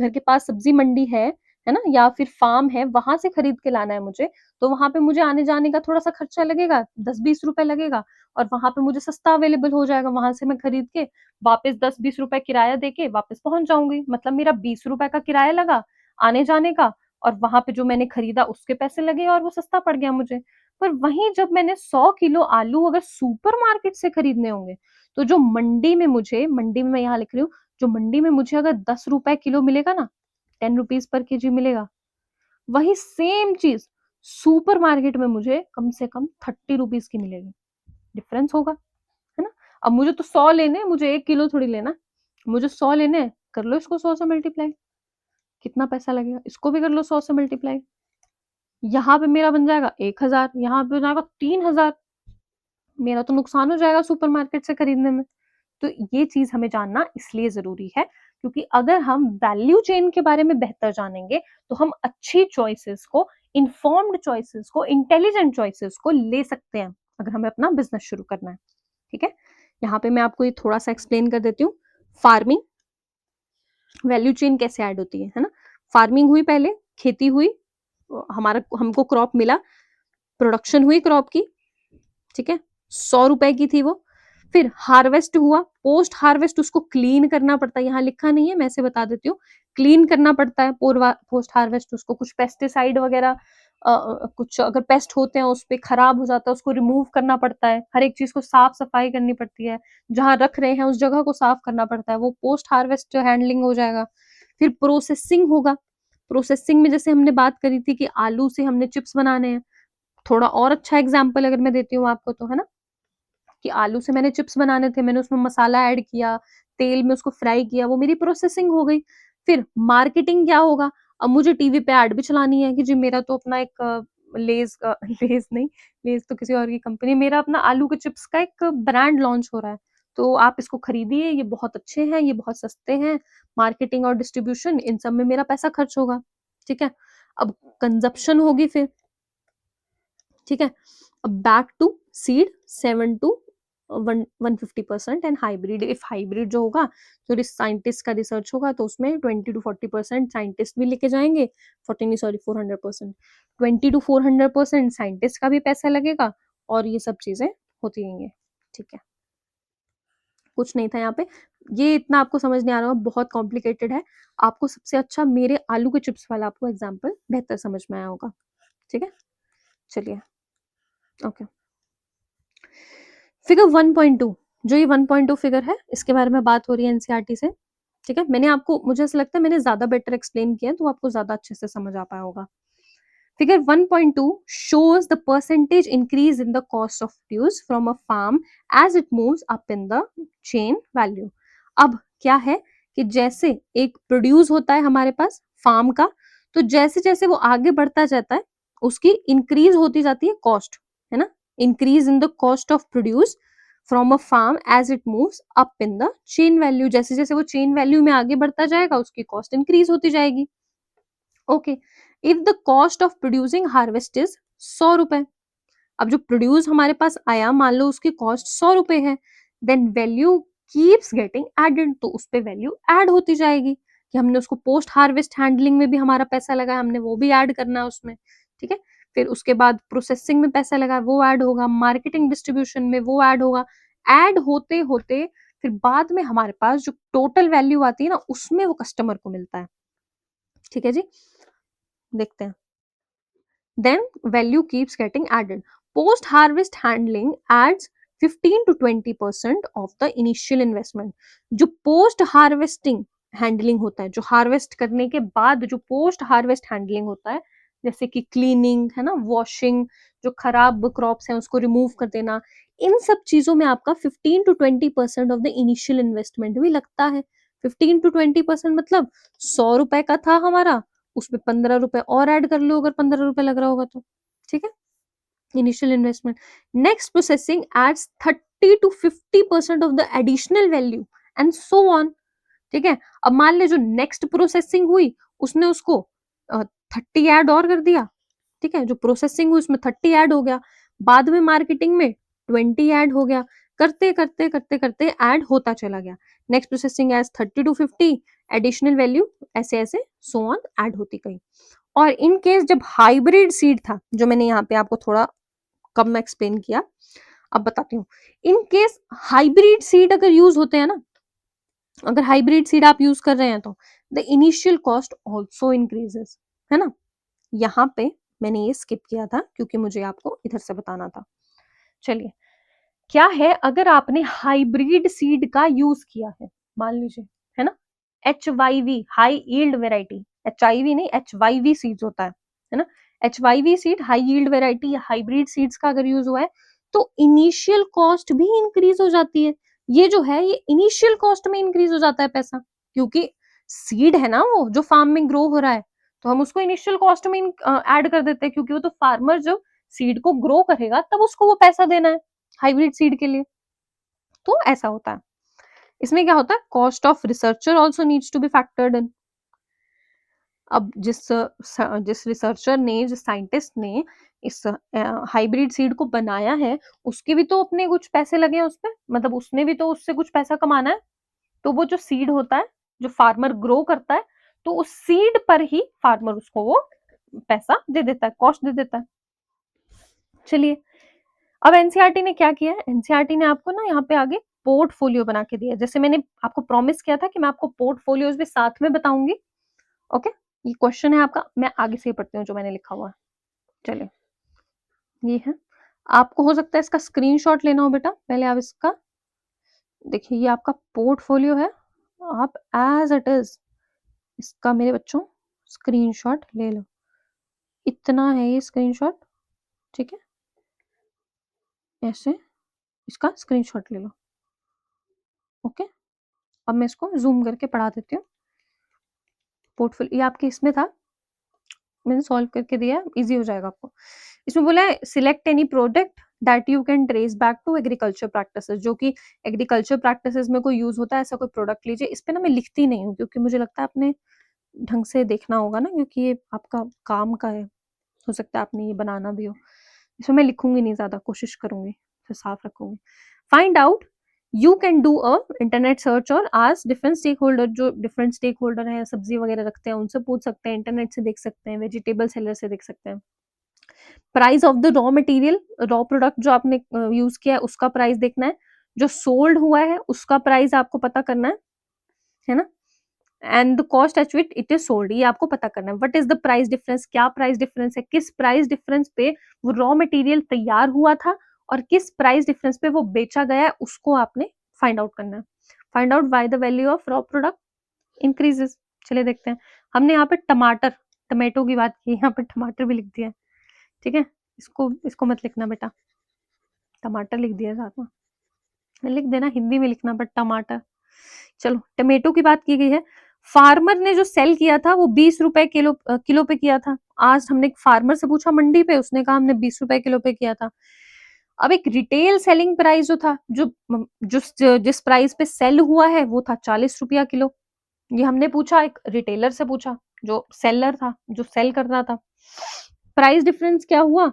Speaker 1: के पास सब्जी मंडी है ना, या फिर फार्म है, वहां से खरीद के लाना है मुझे, तो वहां पे मुझे आने जाने का थोड़ा सा खर्चा लगेगा, 10-20 रुपए लगेगा, और वहां पे मुझे सस्ता अवेलेबल हो जाएगा, वहां से मैं खरीद के वापस 10-20 रुपए किराया देके वापस पहुंच जाऊंगी। मतलब मेरा 20 रुपए का किराया लगा आने जाने का, और वहां पे जो मैंने खरीदा उसके पैसे लगे और वो सस्ता पड़ गया मुझे। पर वहीं जब मैंने 100 किलो आलू अगर सुपर मार्केट से खरीदने होंगे, तो जो मंडी में मैं यहाँ लिख रही हूँ, जो मंडी में मुझे अगर 10 रुपए किलो मिलेगा ना, 10 रुपीज पर केजी मिलेगा, वही सेम चीज सुपर मार्केट में मुझे कम से कम 30 रुपीज की मिलेगी। डिफरेंस होगा, है ना। अब मुझे तो 100 लेने हैं, मुझे 1 किलो थोड़ी लेना, मुझे 100 लेने हैं, कर लो इसको 100 से मल्टीप्लाई, कितना पैसा लगेगा, इसको भी कर लो 100 से मल्टीप्लाई। यहाँ पे मेरा बन जाएगा 1,000, यहाँ पे बन जाएगा 3,000, मेरा तो नुकसान हो जाएगा सुपरमार्केट से खरीदने में। तो ये चीज हमें जानना इसलिए जरूरी है क्योंकि अगर हम वैल्यू चेन के बारे में बेहतर जानेंगे तो हम अच्छी चॉइसेस को, इन्फॉर्म्ड चॉइसेस को, इंटेलिजेंट चॉइसेस को ले सकते हैं अगर हमें अपना बिजनेस शुरू करना है। ठीक है, यहाँ पे मैं आपको ये थोड़ा सा एक्सप्लेन कर देती हूँ। फार्मिंग, वैल्यू चेन कैसे ऐड होती है ना। फार्मिंग हुई, पहले खेती हुई, हमको क्रॉप मिला, प्रोडक्शन हुई क्रॉप की, ठीक है, 100 रुपए की थी वो। फिर हार्वेस्ट हुआ, पोस्ट हार्वेस्ट उसको क्लीन करना पड़ता है, यहाँ लिखा नहीं है, मैं से बता देती हूँ, क्लीन करना पड़ता है पोस्ट हार्वेस्ट, उसको कुछ पेस्टिसाइड वगैरह, कुछ अगर पेस्ट होते हैं उस पर खराब हो जाता है, उसको रिमूव करना पड़ता है, हर एक चीज को साफ सफाई करनी पड़ती है, जहां रख रहे हैं उस जगह को साफ करना पड़ता है, वो पोस्ट हार्वेस्ट हैंडलिंग हो जाएगा। फिर प्रोसेसिंग होगा, प्रोसेसिंग में जैसे हमने बात करी थी कि आलू से हमने चिप्स बनाने हैं, थोड़ा और अच्छा एग्जाम्पल अगर मैं देती हूँ आपको तो, है ना, कि आलू से मैंने चिप्स बनाने थे, मैंने उसमें मसाला ऐड किया, तेल में उसको फ्राई किया, वो मेरी प्रोसेसिंग हो गई। फिर मार्केटिंग क्या होगा, अब मुझे टीवी पे ऐड भी चलानी है कि जी मेरा तो अपना एक लेज लेज नहीं, लेज तो किसी और की कंपनी, मेरा अपना आलू के चिप्स का एक ब्रांड लॉन्च हो रहा है, तो आप इसको खरीदिए, ये बहुत अच्छे हैं, ये बहुत सस्ते हैं। मार्केटिंग और डिस्ट्रीब्यूशन, इन सब में मेरा पैसा खर्च होगा। ठीक है, अब कंजप्शन होगी फिर, ठीक है। अब back to seed 7 to 150% and hybrid, if hybrid जो होगा तो साइंटिस्ट का रिसर्च होगा तो उसमें 20 to 40% साइंटिस्ट भी लेके जाएंगे, 40 नहीं सॉरी 400%, 20 to 400% साइंटिस्ट का भी पैसा लगेगा, और ये सब चीजें होती रहेंगी। ठीक है, कुछ नहीं था यहाँ पे, ये इतना आपको समझ नहीं आ रहा होगा, बहुत कॉम्प्लिकेटेड है। आपको सबसे अच्छा मेरे आलू के चिप्स वाला आपको एग्जाम्पल बेहतर समझ में आया होगा। ठीक है, चलिए, ओके। फिगर 1.2, जो ये 1.2 फिगर है, इसके बारे में बात हो रही है एनसीईआरटी से। ठीक है, मैंने आपको, मुझे ऐसा लगता है मैंने ज्यादा बेटर एक्सप्लेन किया तो आपको ज्यादा अच्छे से समझ आ पाया होगा। Figure 1.2 shows the percentage increase in the cost of produce from a farm as it moves up in the chain value। अब क्या है कि जैसे एक प्रोड्यूस होता है हमारे पास फार्म का, तो जैसे जैसे वो आगे बढ़ता जाता है उसकी इंक्रीज होती जाती है कॉस्ट, है ना, increase in the cost of produce from a farm as it moves up in the chain value, जैसे जैसे वो चेन वैल्यू में आगे बढ़ता जाएगा उसकी कॉस्ट इंक्रीज होती जाएगी। Okay, if the cost of producing harvest is 100 रुपए, अब जो प्रोड्यूस हमारे पास आया मान लो उसकी कॉस्ट 100 रुपए है, then value keeps getting added, तो उस पे वैल्यू ऐड होती जाएगी कि हमने उसको पोस्ट हार्वेस्ट हैंडलिंग में भी हमारा पैसा लगा, हमने वो भी ऐड करना है उसमें। ठीक है, फिर उसके बाद प्रोसेसिंग में पैसा लगा वो ऐड होगा, मार्केटिंग डिस्ट्रीब्यूशन में वो ऐड होगा, ऐड होते होते फिर बाद में हमारे पास जो टोटल वैल्यू आती है ना उसमें वो कस्टमर को मिलता है। ठीक है जी, देखते हैं। Then value keeps getting added. Post harvest handling adds 15 to 20% of the initial investment। जो पोस्ट हार्वेस्टिंग हैंडलिंग होता है, जो हार्वेस्ट करने के बाद जो पोस्ट हार्वेस्ट हैंडलिंग होता है, जैसे कि क्लीनिंग है ना, वॉशिंग, जो खराब क्रॉप्स हैं उसको रिमूव कर देना, इन सब चीजों में आपका 15 to 20% of the initial investment भी लगता है। 15 to 20% मतलब 100 रुपए का था हमारा, उसमें 15 रुपए और ऐड कर लो अगर 15 रुपए लग रहा होगा तो, ठीक है। Initial investment. Next processing adds 30 to 50% of the additional value and so on, ठीक है। अब मान ले जो नेक्स्ट प्रोसेसिंग हुई उसने उसको 30 ऐड और कर दिया, ठीक है। जो प्रोसेसिंग हुई उसमें 30 ऐड हो गया, बाद में मार्केटिंग में 20 ऐड हो गया, करते करते करते करते ऐड होता चला गया। Next processing adds 30 to 50, additional value ऐसे ऐसे सो ऑन ऐड होती गई। और इन केस जब हाइब्रिड सीड था, जो मैंने यहाँ पे आपको थोड़ा कम एक्सप्लेन किया, अब बताती हूँ। इन केस हाइब्रिड सीड अगर यूज होते हैं ना, अगर हाइब्रिड सीड आप यूज कर रहे हैं तो the initial cost also increases, है ना। यहाँ पे मैंने ये स्किप किया था क्योंकि मुझे आपको इधर से बताना था। चलिए, क्या है अगर आपने हाइब्रिड सीड का यूज किया है, मान लीजिए, है ना, HYV high yield variety, HIV नहीं HYV सीड्स होता है ना। HYV seed high yield variety या हाइब्रिड सीड्स का अगर यूज हुआ है तो इनिशियल कॉस्ट भी इंक्रीज हो जाती है। ये जो है ये इनिशियल कॉस्ट में इंक्रीज हो जाता है पैसा, क्योंकि सीड है ना वो जो फार्म में ग्रो हो रहा है, तो हम उसको इनिशियल कॉस्ट में ऐड कर देते हैं, क्योंकि वो तो फार्मर जब सीड को ग्रो करेगा तब उसको वो पैसा देना है हाइब्रिड सीड के लिए। तो ऐसा होता है। इसमें क्या होता है, cost of researcher also needs to be factored in. अब जिस रिसर्चर ने, जिस साइंटिस्ट ने इस हाइब्रिड सीड को बनाया है, उसके भी तो अपने कुछ पैसे लगे हैं उसपे, मतलब उसने भी तो उससे कुछ पैसा कमाना है। तो वो जो सीड होता है जो फार्मर ग्रो करता है, तो उस सीड पर ही फार्मर उसको वो पैसा दे देता है, कॉस्ट दे देता है। चलिए, अब एनसीईआरटी ने क्या किया है, एनसीईआरटी ने आपको ना यहाँ पे आगे पोर्टफोलियो बना के दिया, जैसे मैंने आपको प्रॉमिस किया था कि मैं आपको पोर्टफोलियोज भी साथ में बताऊंगी। ओके, ये क्वेश्चन है आपका, मैं आगे से ही पढ़ती हूँ जो मैंने लिखा हुआ है। चलिए, ये है, आपको हो सकता है इसका स्क्रीनशॉट लेना हो बेटा, पहले आप इसका देखिए, ये आपका पोर्टफोलियो है, आप एज इट इज इसका मेरे बच्चों स्क्रीनशॉट ले लो। इतना है ये स्क्रीनशॉट, ठीक है, ऐसे इसका स्क्रीनशॉट ले लो। ओके, अब मैं इसको जूम करके पढ़ा देती हूँ। पोर्टफोलियो ये आपके इसमें था, मैंने सॉल्व करके दिया, इजी हो जाएगा आपको। इसमें बोला है select any product that you can trace back to agriculture practices, जो कि एग्रीकल्चर प्रैक्टिसेस में कोई यूज होता है ऐसा कोई प्रोडक्ट लीजिए। इस पे ना मैं लिखती नहीं हूँ क्योंकि मुझे लगता है आपने ढंग से देखना होगा ना, क्योंकि ये आपका काम का है, हो सकता है आपने ये बनाना भी हो। इसमें मैं लिखूंगी नहीं ज्यादा, कोशिश करूंगी फिर साफ रखूंगी। Find out, you can do a internet search और आज डिफरेंट स्टेक होल्डर, जो डिफरेंट स्टेक होल्डर है, सब्जी वगैरह रखते हैं, उनसे पूछ सकते हैं, इंटरनेट से देख सकते हैं, वेजिटेबल सेलर से देख सकते हैं। Price of the raw material, raw product जो आपने यूज किया है उसका प्राइस देखना है, जो सोल्ड हुआ है उसका प्राइस आपको पता करना है ना। And the cost at which it is sold, ये आपको पता करना है। What is the price difference, क्या प्राइस डिफरेंस है, किस प्राइस डिफरेंस पे वो रॉ मटेरियल तैयार हुआ था और किस प्राइस डिफरेंस पे वो बेचा गया है, उसको आपने फाइंड आउट करना है। Find out why the value of raw product increases. चलिए देखते हैं, हमने यहाँ पे टमाटर, टमेटो की बात की, यहाँ पे टमाटर भी लिख दिया है, ठीक है। इसको इसको मत लिखना बेटा, टमाटर लिख दिया साथ में, लिख देना हिंदी में लिखना बट टमाटर। चलो, टमेटो की बात की गई है। फार्मर ने जो सेल किया था वो 20 रुपए किलो पे किया था। आज हमने एक फार्मर से पूछा मंडी पे, उसने कहा हमने 20 रुपए किलो पे किया था। अब एक रिटेल सेलिंग प्राइस जो था, जो जिस प्राइस पे सेल हुआ है वो था 40 रुपया किलो। ये हमने पूछा, एक रिटेलर से पूछा जो सेलर था, जो सेल कर रहा था। प्राइस डिफरेंस क्या हुआ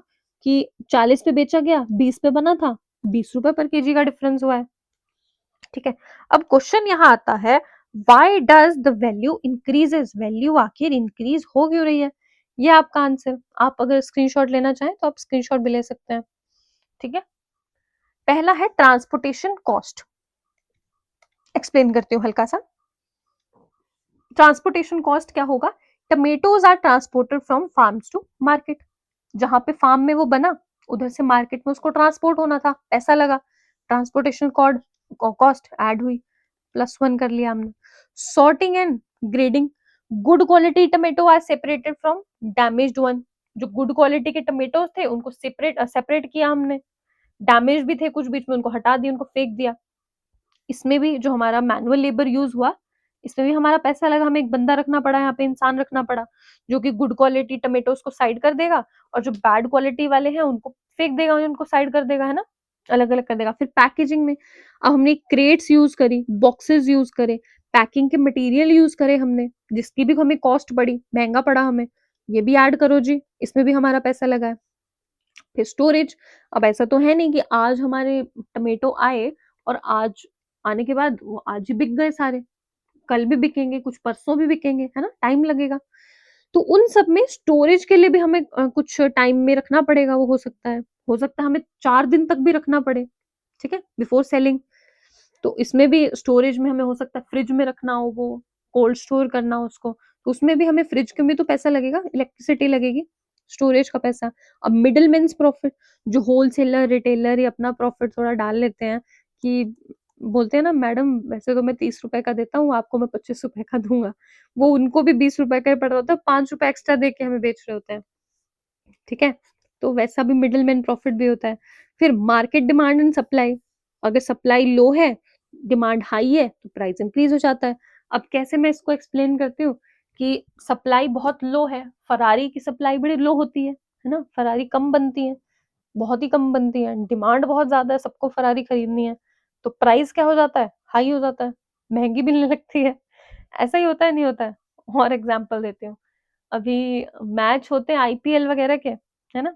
Speaker 1: कि 40 पे बेचा गया, 20 पे बना था, 20 रुपए पर केजी का डिफरेंस हुआ है, ठीक है। अब क्वेश्चन यहाँ आता है, why does the value increases, value आखिर इंक्रीज हो क्यों रही है, ये आपका आंसर। आप अगर स्क्रीनशॉट लेना चाहें तो आप स्क्रीनशॉट भी ले सकते हैं, ठीक है। पहला है ट्रांसपोर्टेशन कॉस्ट, एक्सप्लेन करती हूँ हल्का सा। ट्रांसपोर्टेशन कॉस्ट क्या होगा, tomatoes are transported from farms to market, जहां पे फार्म में वो बना उधर से मार्केट में उसको ट्रांसपोर्ट होना था, पैसा लगा, ट्रांसपोर्टेशन कॉस्ट ऐड हुई, +1 कर लिया हमने। Sorting and grading, good quality tomato are separated from damaged one, जो गुड क्वालिटी के टमेटो थे उनको सेपरेट किया हमने, डैमेज भी थे कुछ बीच में, उनको हटा दिया, उनको फेंक दिया। इसमें भी जो हमारा मैनुअल लेबर यूज हुआ, इसमें भी हमारा पैसा लगा, हमें एक बंदा रखना पड़ा, यहाँ पे इंसान रखना पड़ा, जो कि गुड क्वालिटी टमेटोज को साइड कर देगा और जो बैड क्वालिटी वाले हैं उनको फेंक देगा, उनको साइड कर देगा, है ना, अलग अलग कर देगा। फिर पैकेजिंग में अब हमने क्रेट्स यूज करी, बॉक्सेस यूज करे, पैकिंग के मटेरियल यूज करे हमने, जिसकी भी हमें कॉस्ट पड़ी, महंगा पड़ा हमें, ये भी ऐड करो जी, इसमें भी हमारा पैसा लगा है। फिर स्टोरेज, अब ऐसा तो है नहीं कि आज हमारे टमेटो आए और आज आने के बाद वो आज ही बिक गए सारे, कल भी बिकेंगे, कुछ परसों भी बिकेंगे, है ना, टाइम लगेगा। तो उन सब में स्टोरेज के लिए भी हमें कुछ टाइम में रखना पड़ेगा, वो हो सकता है हमें 4 दिन तक भी रखना पड़े, ठीक है, बिफोर सेलिंग। तो इसमें भी स्टोरेज में हमें हो सकता है फ्रिज में रखना हो, वो कोल्ड स्टोर करना हो उसको, तो उसमें भी हमें फ्रिज के में तो पैसा लगेगा, इलेक्ट्रिसिटी लगेगी, स्टोरेज का पैसा। अब मिडिल मेन्स प्रॉफिट, जो होलसेलर रिटेलर ही अपना प्रॉफिट थोड़ा डाल लेते हैं कि बोलते हैं ना मैडम वैसे तो मैं 30 रुपए का देता हूँ, आपको मैं 25 रुपए का दूंगा, वो उनको भी 20 रुपए का ही पड़ रहा होता है, 5 रुपए एक्स्ट्रा दे के हमें बेच रहे होते हैं, ठीक है। तो वैसा भी मिडिल मैन प्रॉफिट भी होता है। फिर मार्केट डिमांड एंड सप्लाई, अगर सप्लाई लो है, डिमांड हाई है, तो प्राइस इंक्रीज हो जाता है। अब कैसे मैं इसको एक्सप्लेन करती हूँ कि सप्लाई बहुत लो है, फरारी की सप्लाई बड़ी लो होती है ना, फरारी कम बनती है, बहुत ही कम बनती है, डिमांड बहुत ज्यादा है, सबको फरारी खरीदनी है, तो प्राइस क्या हो जाता है, हाई हो जाता है, महंगी मिलने लगती है। ऐसा ही होता है, नहीं होता है? और एग्जांपल देती हूँ, अभी मैच होते हैं आईपीएल वगैरह के, है ना,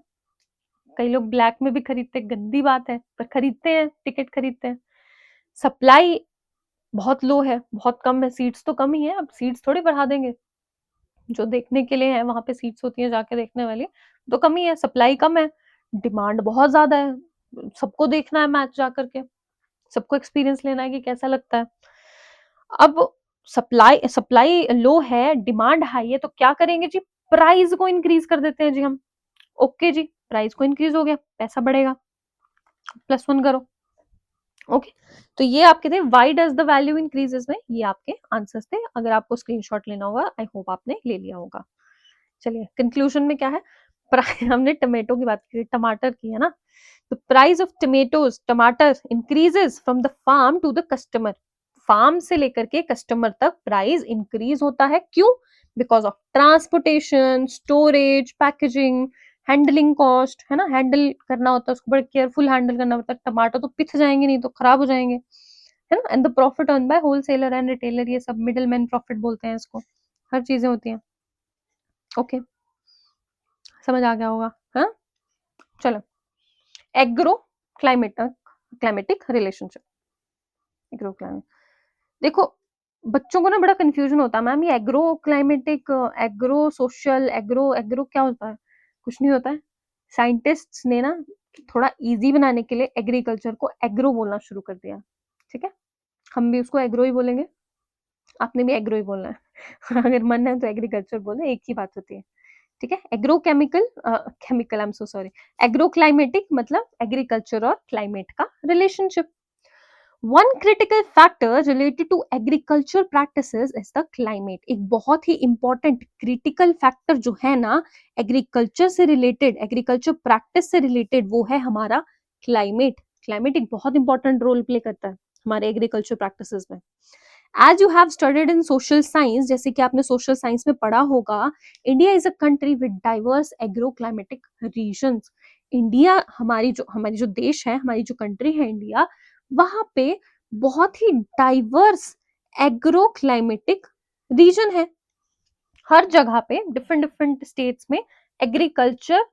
Speaker 1: कई लोग ब्लैक में भी खरीदते, गंदी बात है, पर खरीदते हैं, टिकट खरीदते हैं। सप्लाई बहुत लो है, बहुत कम है, सीट्स तो कम ही है, अब सीट्स थोड़ी बढ़ा देंगे, जो देखने के लिए है वहां पे सीट्स होती है जाके देखने वाली, तो कम ही है, सप्लाई कम है, डिमांड बहुत ज्यादा है, सबको देखना है मैच जा करके, सबको एक्सपीरियंस लेना है कि कैसा लगता है। अब सप्लाई सप्लाई लो है, डिमांड हाई है, तो क्या करेंगे जी, प्राइस को इंक्रीज कर देते हैं जी हम। ओके जी, प्राइस को इंक्रीज हो गया, पैसा बढ़ेगा, +1 करो। ओके, तो ये आपके थे why does the value increases में, ये आपके आंसर्स थे। अगर आपको स्क्रीनशॉट लेना होगा, आई होप आपने ले लिया होगा। चलिए कंक्लूजन में क्या है, हमने टमेटो की बात की, टमाटर की, है ना। द प्राइस ऑफ टमेटोज, टमाटर increases from the farm to the customer, farm से लेकर के कस्टमर तक प्राइस इंक्रीज होता है, क्यों, because of transportation, storage, packaging, handling cost, है ना, हैंडल करना होता है उसको, बड़े केयरफुल हैंडल करना पड़ता है, टमाटर तो पिथ जाएंगे, नहीं तो खराब हो जाएंगे, है ना। And the profit earn by wholesaler and retailer, ये सब मिडिल मैन प्रॉफिट बोलते हैं इसको, हर चीजें होती हैं। ओके, समझ आ गया होगा, हाँ। चलो, agro climate climatic relationship, agro climate, देखो बच्चों को ना बड़ा कंफ्यूजन होता है, मैम ये agro climatic, agro social, agro agro क्या होता है, कुछ नहीं होता है। साइंटिस्ट्स ने ना थोड़ा इजी बनाने के लिए एग्रीकल्चर को एग्रो बोलना शुरू कर दिया, ठीक है, हम भी उसको एग्रो ही बोलेंगे, आपने भी एग्रो ही बोलना है अगर मन है तो एग्रीकल्चर बोले, एक ही बात होती है, ठीक है। Agro chemical, chemical, I am so sorry, agro climatic मतलब एग्रीकल्चर और क्लाइमेट का relationship. One critical factor related to agriculture practices is the climate, एक बहुत ही इंपॉर्टेंट क्रिटिकल फैक्टर जो है ना एग्रीकल्चर से रिलेटेड, एग्रीकल्चर प्रैक्टिस से रिलेटेड, वो है हमारा क्लाइमेट। क्लाइमेट एक बहुत इंपॉर्टेंट रोल प्ले करता है हमारे एग्रीकल्चर प्रैक्टिसेस में। As you have studied in social science, जैसे कि आपने सोशल साइंस में पढ़ा होगा, India is a country with diverse agro climatic regions. India, हमारी जो देश है, हमारी जो कंट्री है इंडिया, वहां पे बहुत ही डाइवर्स एग्रो क्लाइमेटिक रीजन है, हर जगह पे डिफरेंट डिफरेंट स्टेट्स में एग्रीकल्चर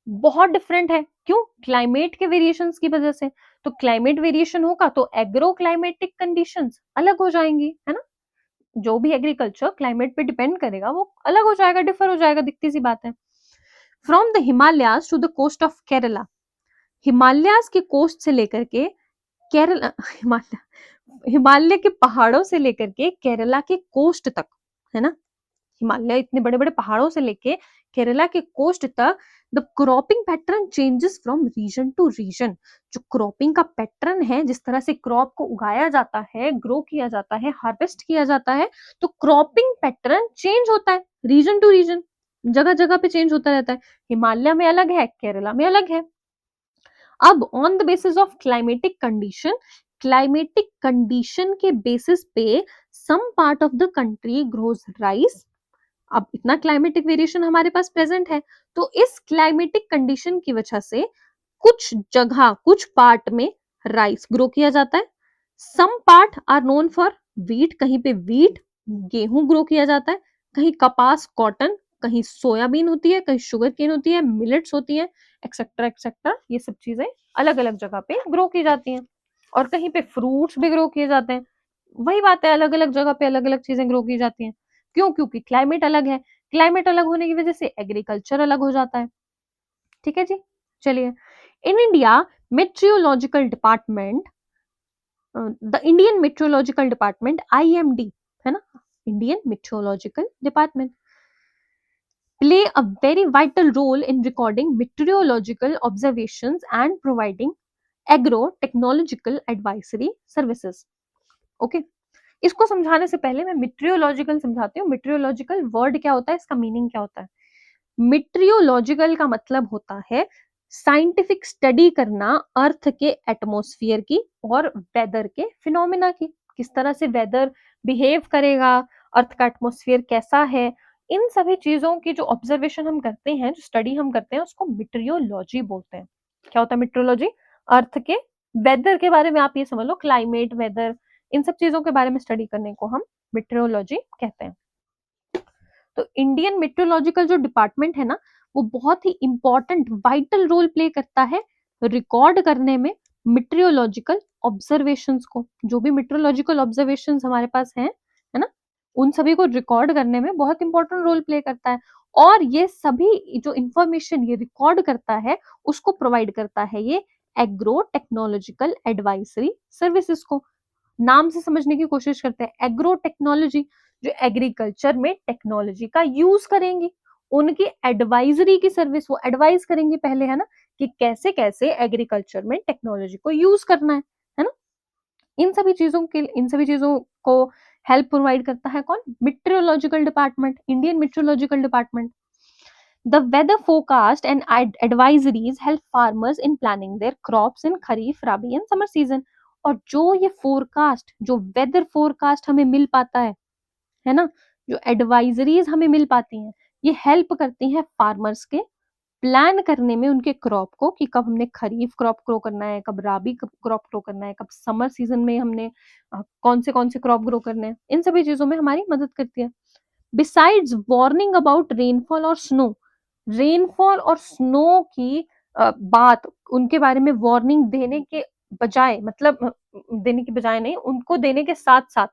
Speaker 1: बहुत डिफरेंट है, क्यों, क्लाइमेट के वेरिएशंस की वजह से। तो क्लाइमेट वेरिएशन होगा तो एग्रो क्लाइमेटिक कंडीशंस अलग हो जाएंगी, है ना, जो भी एग्रीकल्चर क्लाइमेट पे डिपेंड करेगा वो अलग हो जाएगा, डिफर हो जाएगा, दिखती सी बात है। From the Himalayas to the coast of Kerala, Himalayas के कोस्ट से लेकर के केरला, हिमालय के पहाड़ों से लेकर के केरला के कोस्ट तक, है ना, हिमालय इतने बड़े बड़े पहाड़ों से लेके केरला के कोस्ट तक, the cropping pattern changes from region to region, जो क्रॉपिंग का पैटर्न है, जिस तरह से क्रॉप को उगाया जाता है, ग्रो किया जाता है, हार्वेस्ट किया जाता है, तो क्रॉपिंग पैटर्न चेंज होता है रीजन टू रीजन, जगह जगह पे चेंज होता रहता है, हिमालय में अलग है, केरला में अलग है। अब on the basis of climatic condition, climatic condition के बेसिस पे some part of the country grows rice. अब इतना क्लाइमेटिक वेरिएशन हमारे पास प्रेजेंट है, तो इस क्लाइमेटिक कंडीशन की वजह से कुछ जगह, कुछ पार्ट में राइस ग्रो किया जाता है। Some part are known for wheat, कहीं पे वीट गेहूं ग्रो किया जाता है, कहीं कपास कॉटन, कहीं सोयाबीन होती है, कहीं शुगर केन होती है, मिलेट्स होती है, एक्सेट्रा एक्सेट्रा। ये सब चीजें अलग अलग जगह पे ग्रो की जाती हैं। और कहीं पे फ्रूट्स भी ग्रो किए जाते हैं। वही बात है, अलग अलग जगह पे अलग अलग चीजें ग्रो की जाती हैं। क्यों? क्योंकि क्लाइमेट अलग है। क्लाइमेट अलग होने की वजह से एग्रीकल्चर अलग हो जाता है। ठीक है जी, चलिए। In India meteorological department, the Indian meteorological department IMD, है ना, Indian meteorological department play a very vital role in recording meteorological observations and providing agro technological advisory services. Okay, इसको समझाने से पहले मैं मिट्रियोलॉजिकल समझाती हूँ। मिट्रियोलॉजिकल वर्ड क्या होता है, इसका मीनिंग क्या होता है। मिट्रियोलॉजिकल का मतलब होता है साइंटिफिक स्टडी करना अर्थ के एटमॉस्फेयर की और वेदर के फिनोमिना की। किस तरह से वेदर बिहेव करेगा, अर्थ का एटमॉस्फेयर कैसा है, इन सभी चीजों की जो ऑब्जर्वेशन हम करते हैं, जो स्टडी हम करते हैं, उसको मिट्रियोलॉजी बोलते हैं। क्या होता है मिट्रियोलॉजी? अर्थ के वेदर के बारे में आप ये समझ लो, क्लाइमेट, वेदर, इन सब चीजों के बारे में स्टडी करने को हम मिट्रियोलॉजी कहते हैं। तो इंडियन मेट्रोलॉजिकल जो डिपार्टमेंट है ना, वो बहुत ही इंपॉर्टेंट वाइटल रोल प्ले करता है रिकॉर्ड करने में मेट्रियोलॉजिकल ऑब्जर्वेशंस को। जो भी मेट्रोलॉजिकल ऑब्जर्वेशंस हमारे पास हैं, है ना, उन सभी को रिकॉर्ड करने में बहुत इंपॉर्टेंट रोल प्ले करता है। और ये सभी जो इंफॉर्मेशन ये रिकॉर्ड करता है, उसको प्रोवाइड करता है ये एग्रो टेक्नोलॉजिकल एडवाइजरी सर्विसेज को। नाम से समझने की कोशिश करते हैं। एग्रो टेक्नोलॉजी, जो एग्रीकल्चर में टेक्नोलॉजी का यूज करेंगी, उनकी एडवाइजरी की सर्विस, वो एडवाइस करेंगे पहले, है ना, कि कैसे कैसे एग्रीकल्चर में टेक्नोलॉजी को यूज करना है ना। इन सभी चीजों को हेल्प प्रोवाइड करता है कौन? Metrological department, Indian meteorological department. The weather forecast and advisories help farmers in planning their crops in kharif, rabi and summer season। और जो ये फोरकास्ट, जो वेदर फोरकास्ट हमें मिल पाता है ना, जो एडवाइजरीज हमें मिल पाती हैं, ये हेल्प करती हैं फार्मर्स के प्लान करने में उनके क्रॉप को, कि कब हमने खरीफ क्रॉप ग्रो करना है, कब राबी क्रॉप ग्रो करना है, कब समर सीजन में हमने कौन से क्रॉप ग्रो करने हैं। इन सभी चीजों में हमारी मदद करती है। बिसाइड्स वार्निंग अबाउट रेनफॉल और स्नो, रेनफॉल और स्नो की बात, उनके बारे में वार्निंग देने के बजाय, मतलब देने के बजाय नहीं, उनको देने के साथ साथ,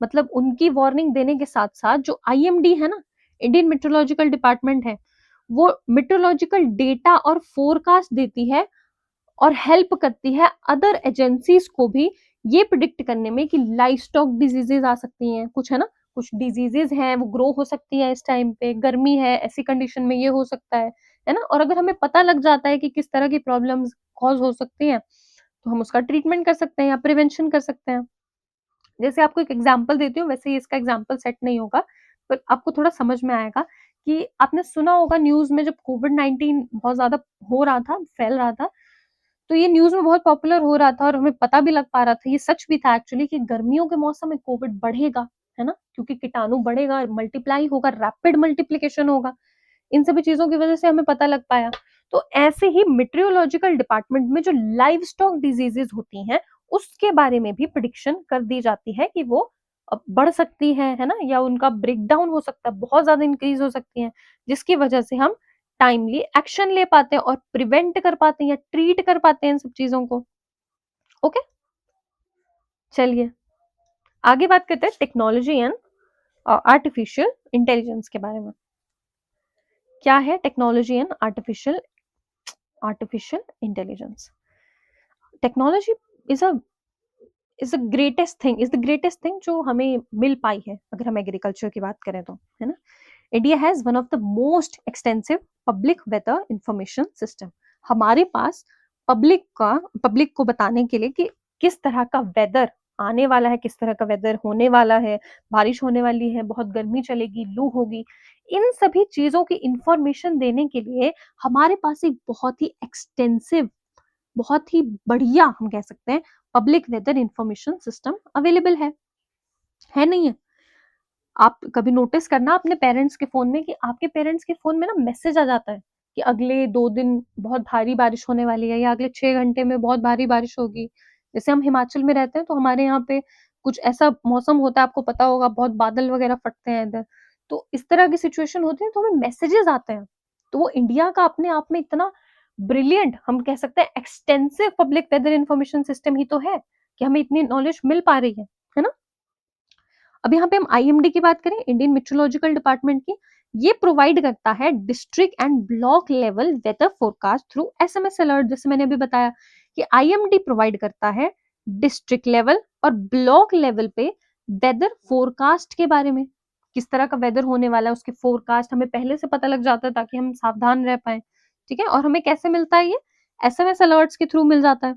Speaker 1: मतलब उनकी वार्निंग देने के साथ साथ जो IMD है ना, इंडियन मेट्रोलॉजिकल डिपार्टमेंट है, वो मेट्रोलॉजिकल डेटा और फोरकास्ट देती है और हेल्प करती है अदर एजेंसीज को भी ये प्रिडिक्ट करने में कि लाइफ स्टॉक डिजीजेज आ सकती हैं कुछ, है ना, कुछ डिजीजेज हैं वो ग्रो हो सकती है, इस टाइम पे गर्मी है, ऐसी कंडीशन में ये हो सकता है ना। और अगर हमें पता लग जाता है कि किस तरह की प्रॉब्लम्स कॉज हो सकती हैं, तो हम उसका ट्रीटमेंट कर सकते हैं या प्रिवेंशन कर सकते हैं। जैसे आपको एक एग्जांपल देती हूँ, वैसे ही इसका एग्जांपल सेट नहीं होगा, पर आपको थोड़ा समझ में आएगा कि आपने सुना होगा न्यूज में, जब कोविड-19 बहुत ज्यादा हो रहा था, फैल रहा था, तो ये न्यूज में बहुत पॉपुलर हो रहा था और हमें पता भी लग पा रहा था, ये सच भी था एक्चुअली, कि गर्मियों के मौसम में कोविड बढ़ेगा, है ना, क्योंकि कीटाणु बढ़ेगा, मल्टीप्लाई होगा, रैपिड मल्टीप्लिकेशन होगा। इन सभी चीजों की वजह से हमें पता लग पाया। तो ऐसे ही मेट्रियोलॉजिकल डिपार्टमेंट में जो लाइव स्टॉक डिजीजेज होती हैं, उसके बारे में भी प्रिडिक्शन कर दी जाती है कि वो बढ़ सकती है ना, या उनका ब्रेकडाउन हो सकता है, बहुत ज्यादा इंक्रीज हो सकती है, जिसकी वजह से हम टाइमली एक्शन ले पाते हैं और प्रिवेंट कर पाते हैं या ट्रीट कर पाते हैं इन सब चीजों को। ओके, चलिए आगे बात करते हैं टेक्नोलॉजी एंड आर्टिफिशियल इंटेलिजेंस के बारे में। क्या है technology and artificial intelligence? Technology is a is the greatest thing जो हमें मिल पाई है, अगर हम एग्रीकल्चर की बात करें तो, है ना। India has one of the most extensive public weather information system. हमारे पास पब्लिक को बताने के लिए कि किस तरह का वेदर आने वाला है, किस तरह का वेदर होने वाला है, बारिश होने वाली है, बहुत गर्मी चलेगी, लू होगी, इन सभी चीजों की इंफॉर्मेशन देने के लिए हमारे पास एक बहुत ही एक्सटेंसिव, बहुत ही बढ़िया, हम कह सकते हैं, public weather information system available है। है नहीं है? आप कभी नोटिस करना अपने पेरेंट्स के फ़ोन में कि आपके पेरेंट्स के फ़ोन में ना मैसेज आ जाता है कि अगले 2 दिन बहुत भारी बारिश होने वाली है या अगले 6 घंटे में बहुत भारी बारिश होगी। जैसे हम हिमाचल में रहते हैं तो हमारे यहाँ पे कुछ ऐसा मौसम होता है, आपको पता होगा, बहुत बादल वगैरह फटते हैं इधर। तो इस तरह की सिचुएशन होती है तो हमें मैसेजेस आते हैं। तो वो इंडिया का अपने आप में इतना ब्रिलियंट, हम कह सकते हैं extensive public weather information system ही तो है कि हमें इतनी नॉलेज मिल पा रही है ना? अब यहाँ पे हम आईएमडी की बात करें, इंडियन मेट्रोलॉजिकल डिपार्टमेंट की, ये प्रोवाइड करता है district and block level weather forecast through SMS alert. जैसे मैंने अभी बताया कि आईएमडी प्रोवाइड करता है डिस्ट्रिक्ट लेवल और ब्लॉक लेवल पे वेदर फोरकास्ट के बारे में, किस तरह का वेदर होने वाला है उसके फोरकास्ट हमें पहले से पता लग जाता है ताकि हम सावधान रह पाए। ठीक है, और हमें कैसे मिलता है ये? एसएमएस अलर्ट्स के थ्रू मिल जाता है।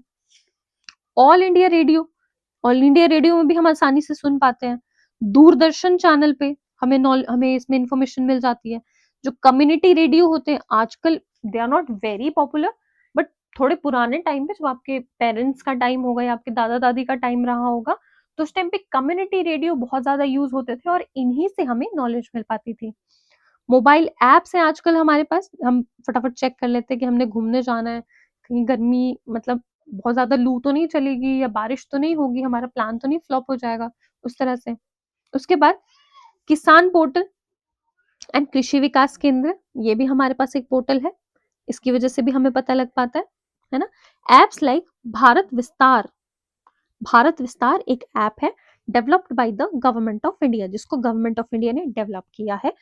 Speaker 1: All India radio, all India radio में भी हम आसानी से सुन पाते हैं। दूरदर्शन चैनल पे हमें इसमें इंफॉर्मेशन मिल जाती है। जो कम्युनिटी रेडियो होते हैं आजकल, they are not very popular, but थोड़े पुराने टाइम पे जब आपके पेरेंट्स का टाइम होगा या आपके दादा दादी का टाइम रहा होगा, तो उस टाइम पे कम्युनिटी रेडियो बहुत ज्यादा यूज होते थे और इन्हीं से हमें नॉलेज मिल पाती थी। मोबाइल ऐप्स हैं आजकल हमारे पास, हम फटाफट चेक कर लेते हैं कि हमने घूमने जाना है, कहीं गर्मी मतलब बहुत ज़्यादा लू तो नहीं चलेगी या बारिश तो नहीं होगी, हमारा प्लान तो नहीं फ्लॉप हो जाएगा, उस तरह से। उसके बाद किसान पोर्टल एंड कृषि विकास केंद्र, ये भी हमारे पास एक पोर्टल है, इसकी वजह से भी हमें पता लग पाता है ना? ऐप्स लाइक भारत विस्तार, भारत विस्तार एक ऐप है developed by the government of India, जिसको गवर्नमेंट ऑफ इंडिया ने डेवलप किया है।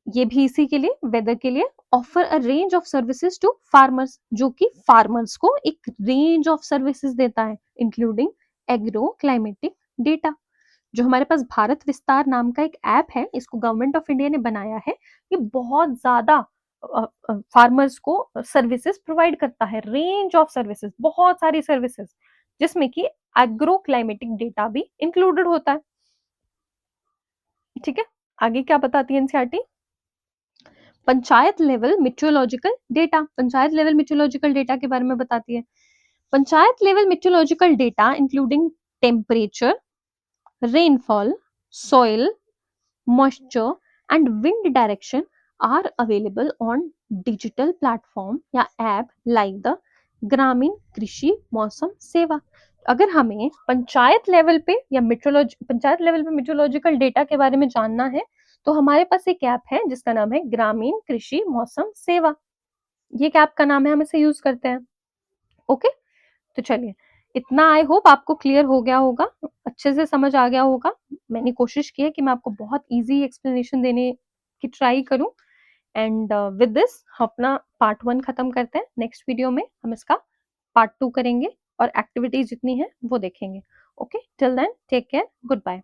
Speaker 1: ये भी इसी के लिए, वेदर के लिए। Offer a range of services to farmers, जो कि फार्मर्स को एक रेंज ऑफ सर्विसेज देता है, इंक्लूडिंग एग्रो क्लाइमेटिक डेटा। जो हमारे पास भारत विस्तार नाम का एक ऐप है, इसको गवर्नमेंट ऑफ इंडिया ने बनाया है। ये बहुत ज्यादा फार्मर्स को सर्विसेज प्रोवाइड करता है, रेंज ऑफ सर्विसेज, बहुत सारी सर्विसेज, जिसमें कि एग्रो क्लाइमेटिक डेटा भी इंक्लूडेड होता है। ठीक है, आगे क्या बताती है NCERT? Panchayat level metrological data, panchayat level metrological data के बारे में बताती है। Panchayat level metrological data including temperature, rainfall, soil, moisture and wind direction are available on digital platform या ऐप like the ग्रामीण कृषि मौसम सेवा। अगर हमें पंचायत लेवल पे या पंचायत लेवल पे मेट्रोलॉजिकल डेटा के बारे में जानना है, तो हमारे पास एक ऐप है जिसका नाम है ग्रामीण कृषि मौसम सेवा। ये एक ऐप का नाम है, हम इसे यूज करते हैं। ओके, तो चलिए, इतना आई होप आपको क्लियर हो गया होगा, अच्छे से समझ आ गया होगा। मैंने कोशिश की है कि मैं आपको बहुत इजी एक्सप्लेनेशन देने की ट्राई करूं। एंड विद दिस हम अपना पार्ट 1 खत्म करते हैं। नेक्स्ट वीडियो में हम इसका पार्ट 2 करेंगे और एक्टिविटीज जितनी है वो देखेंगे। Okay, till then take care, good bye.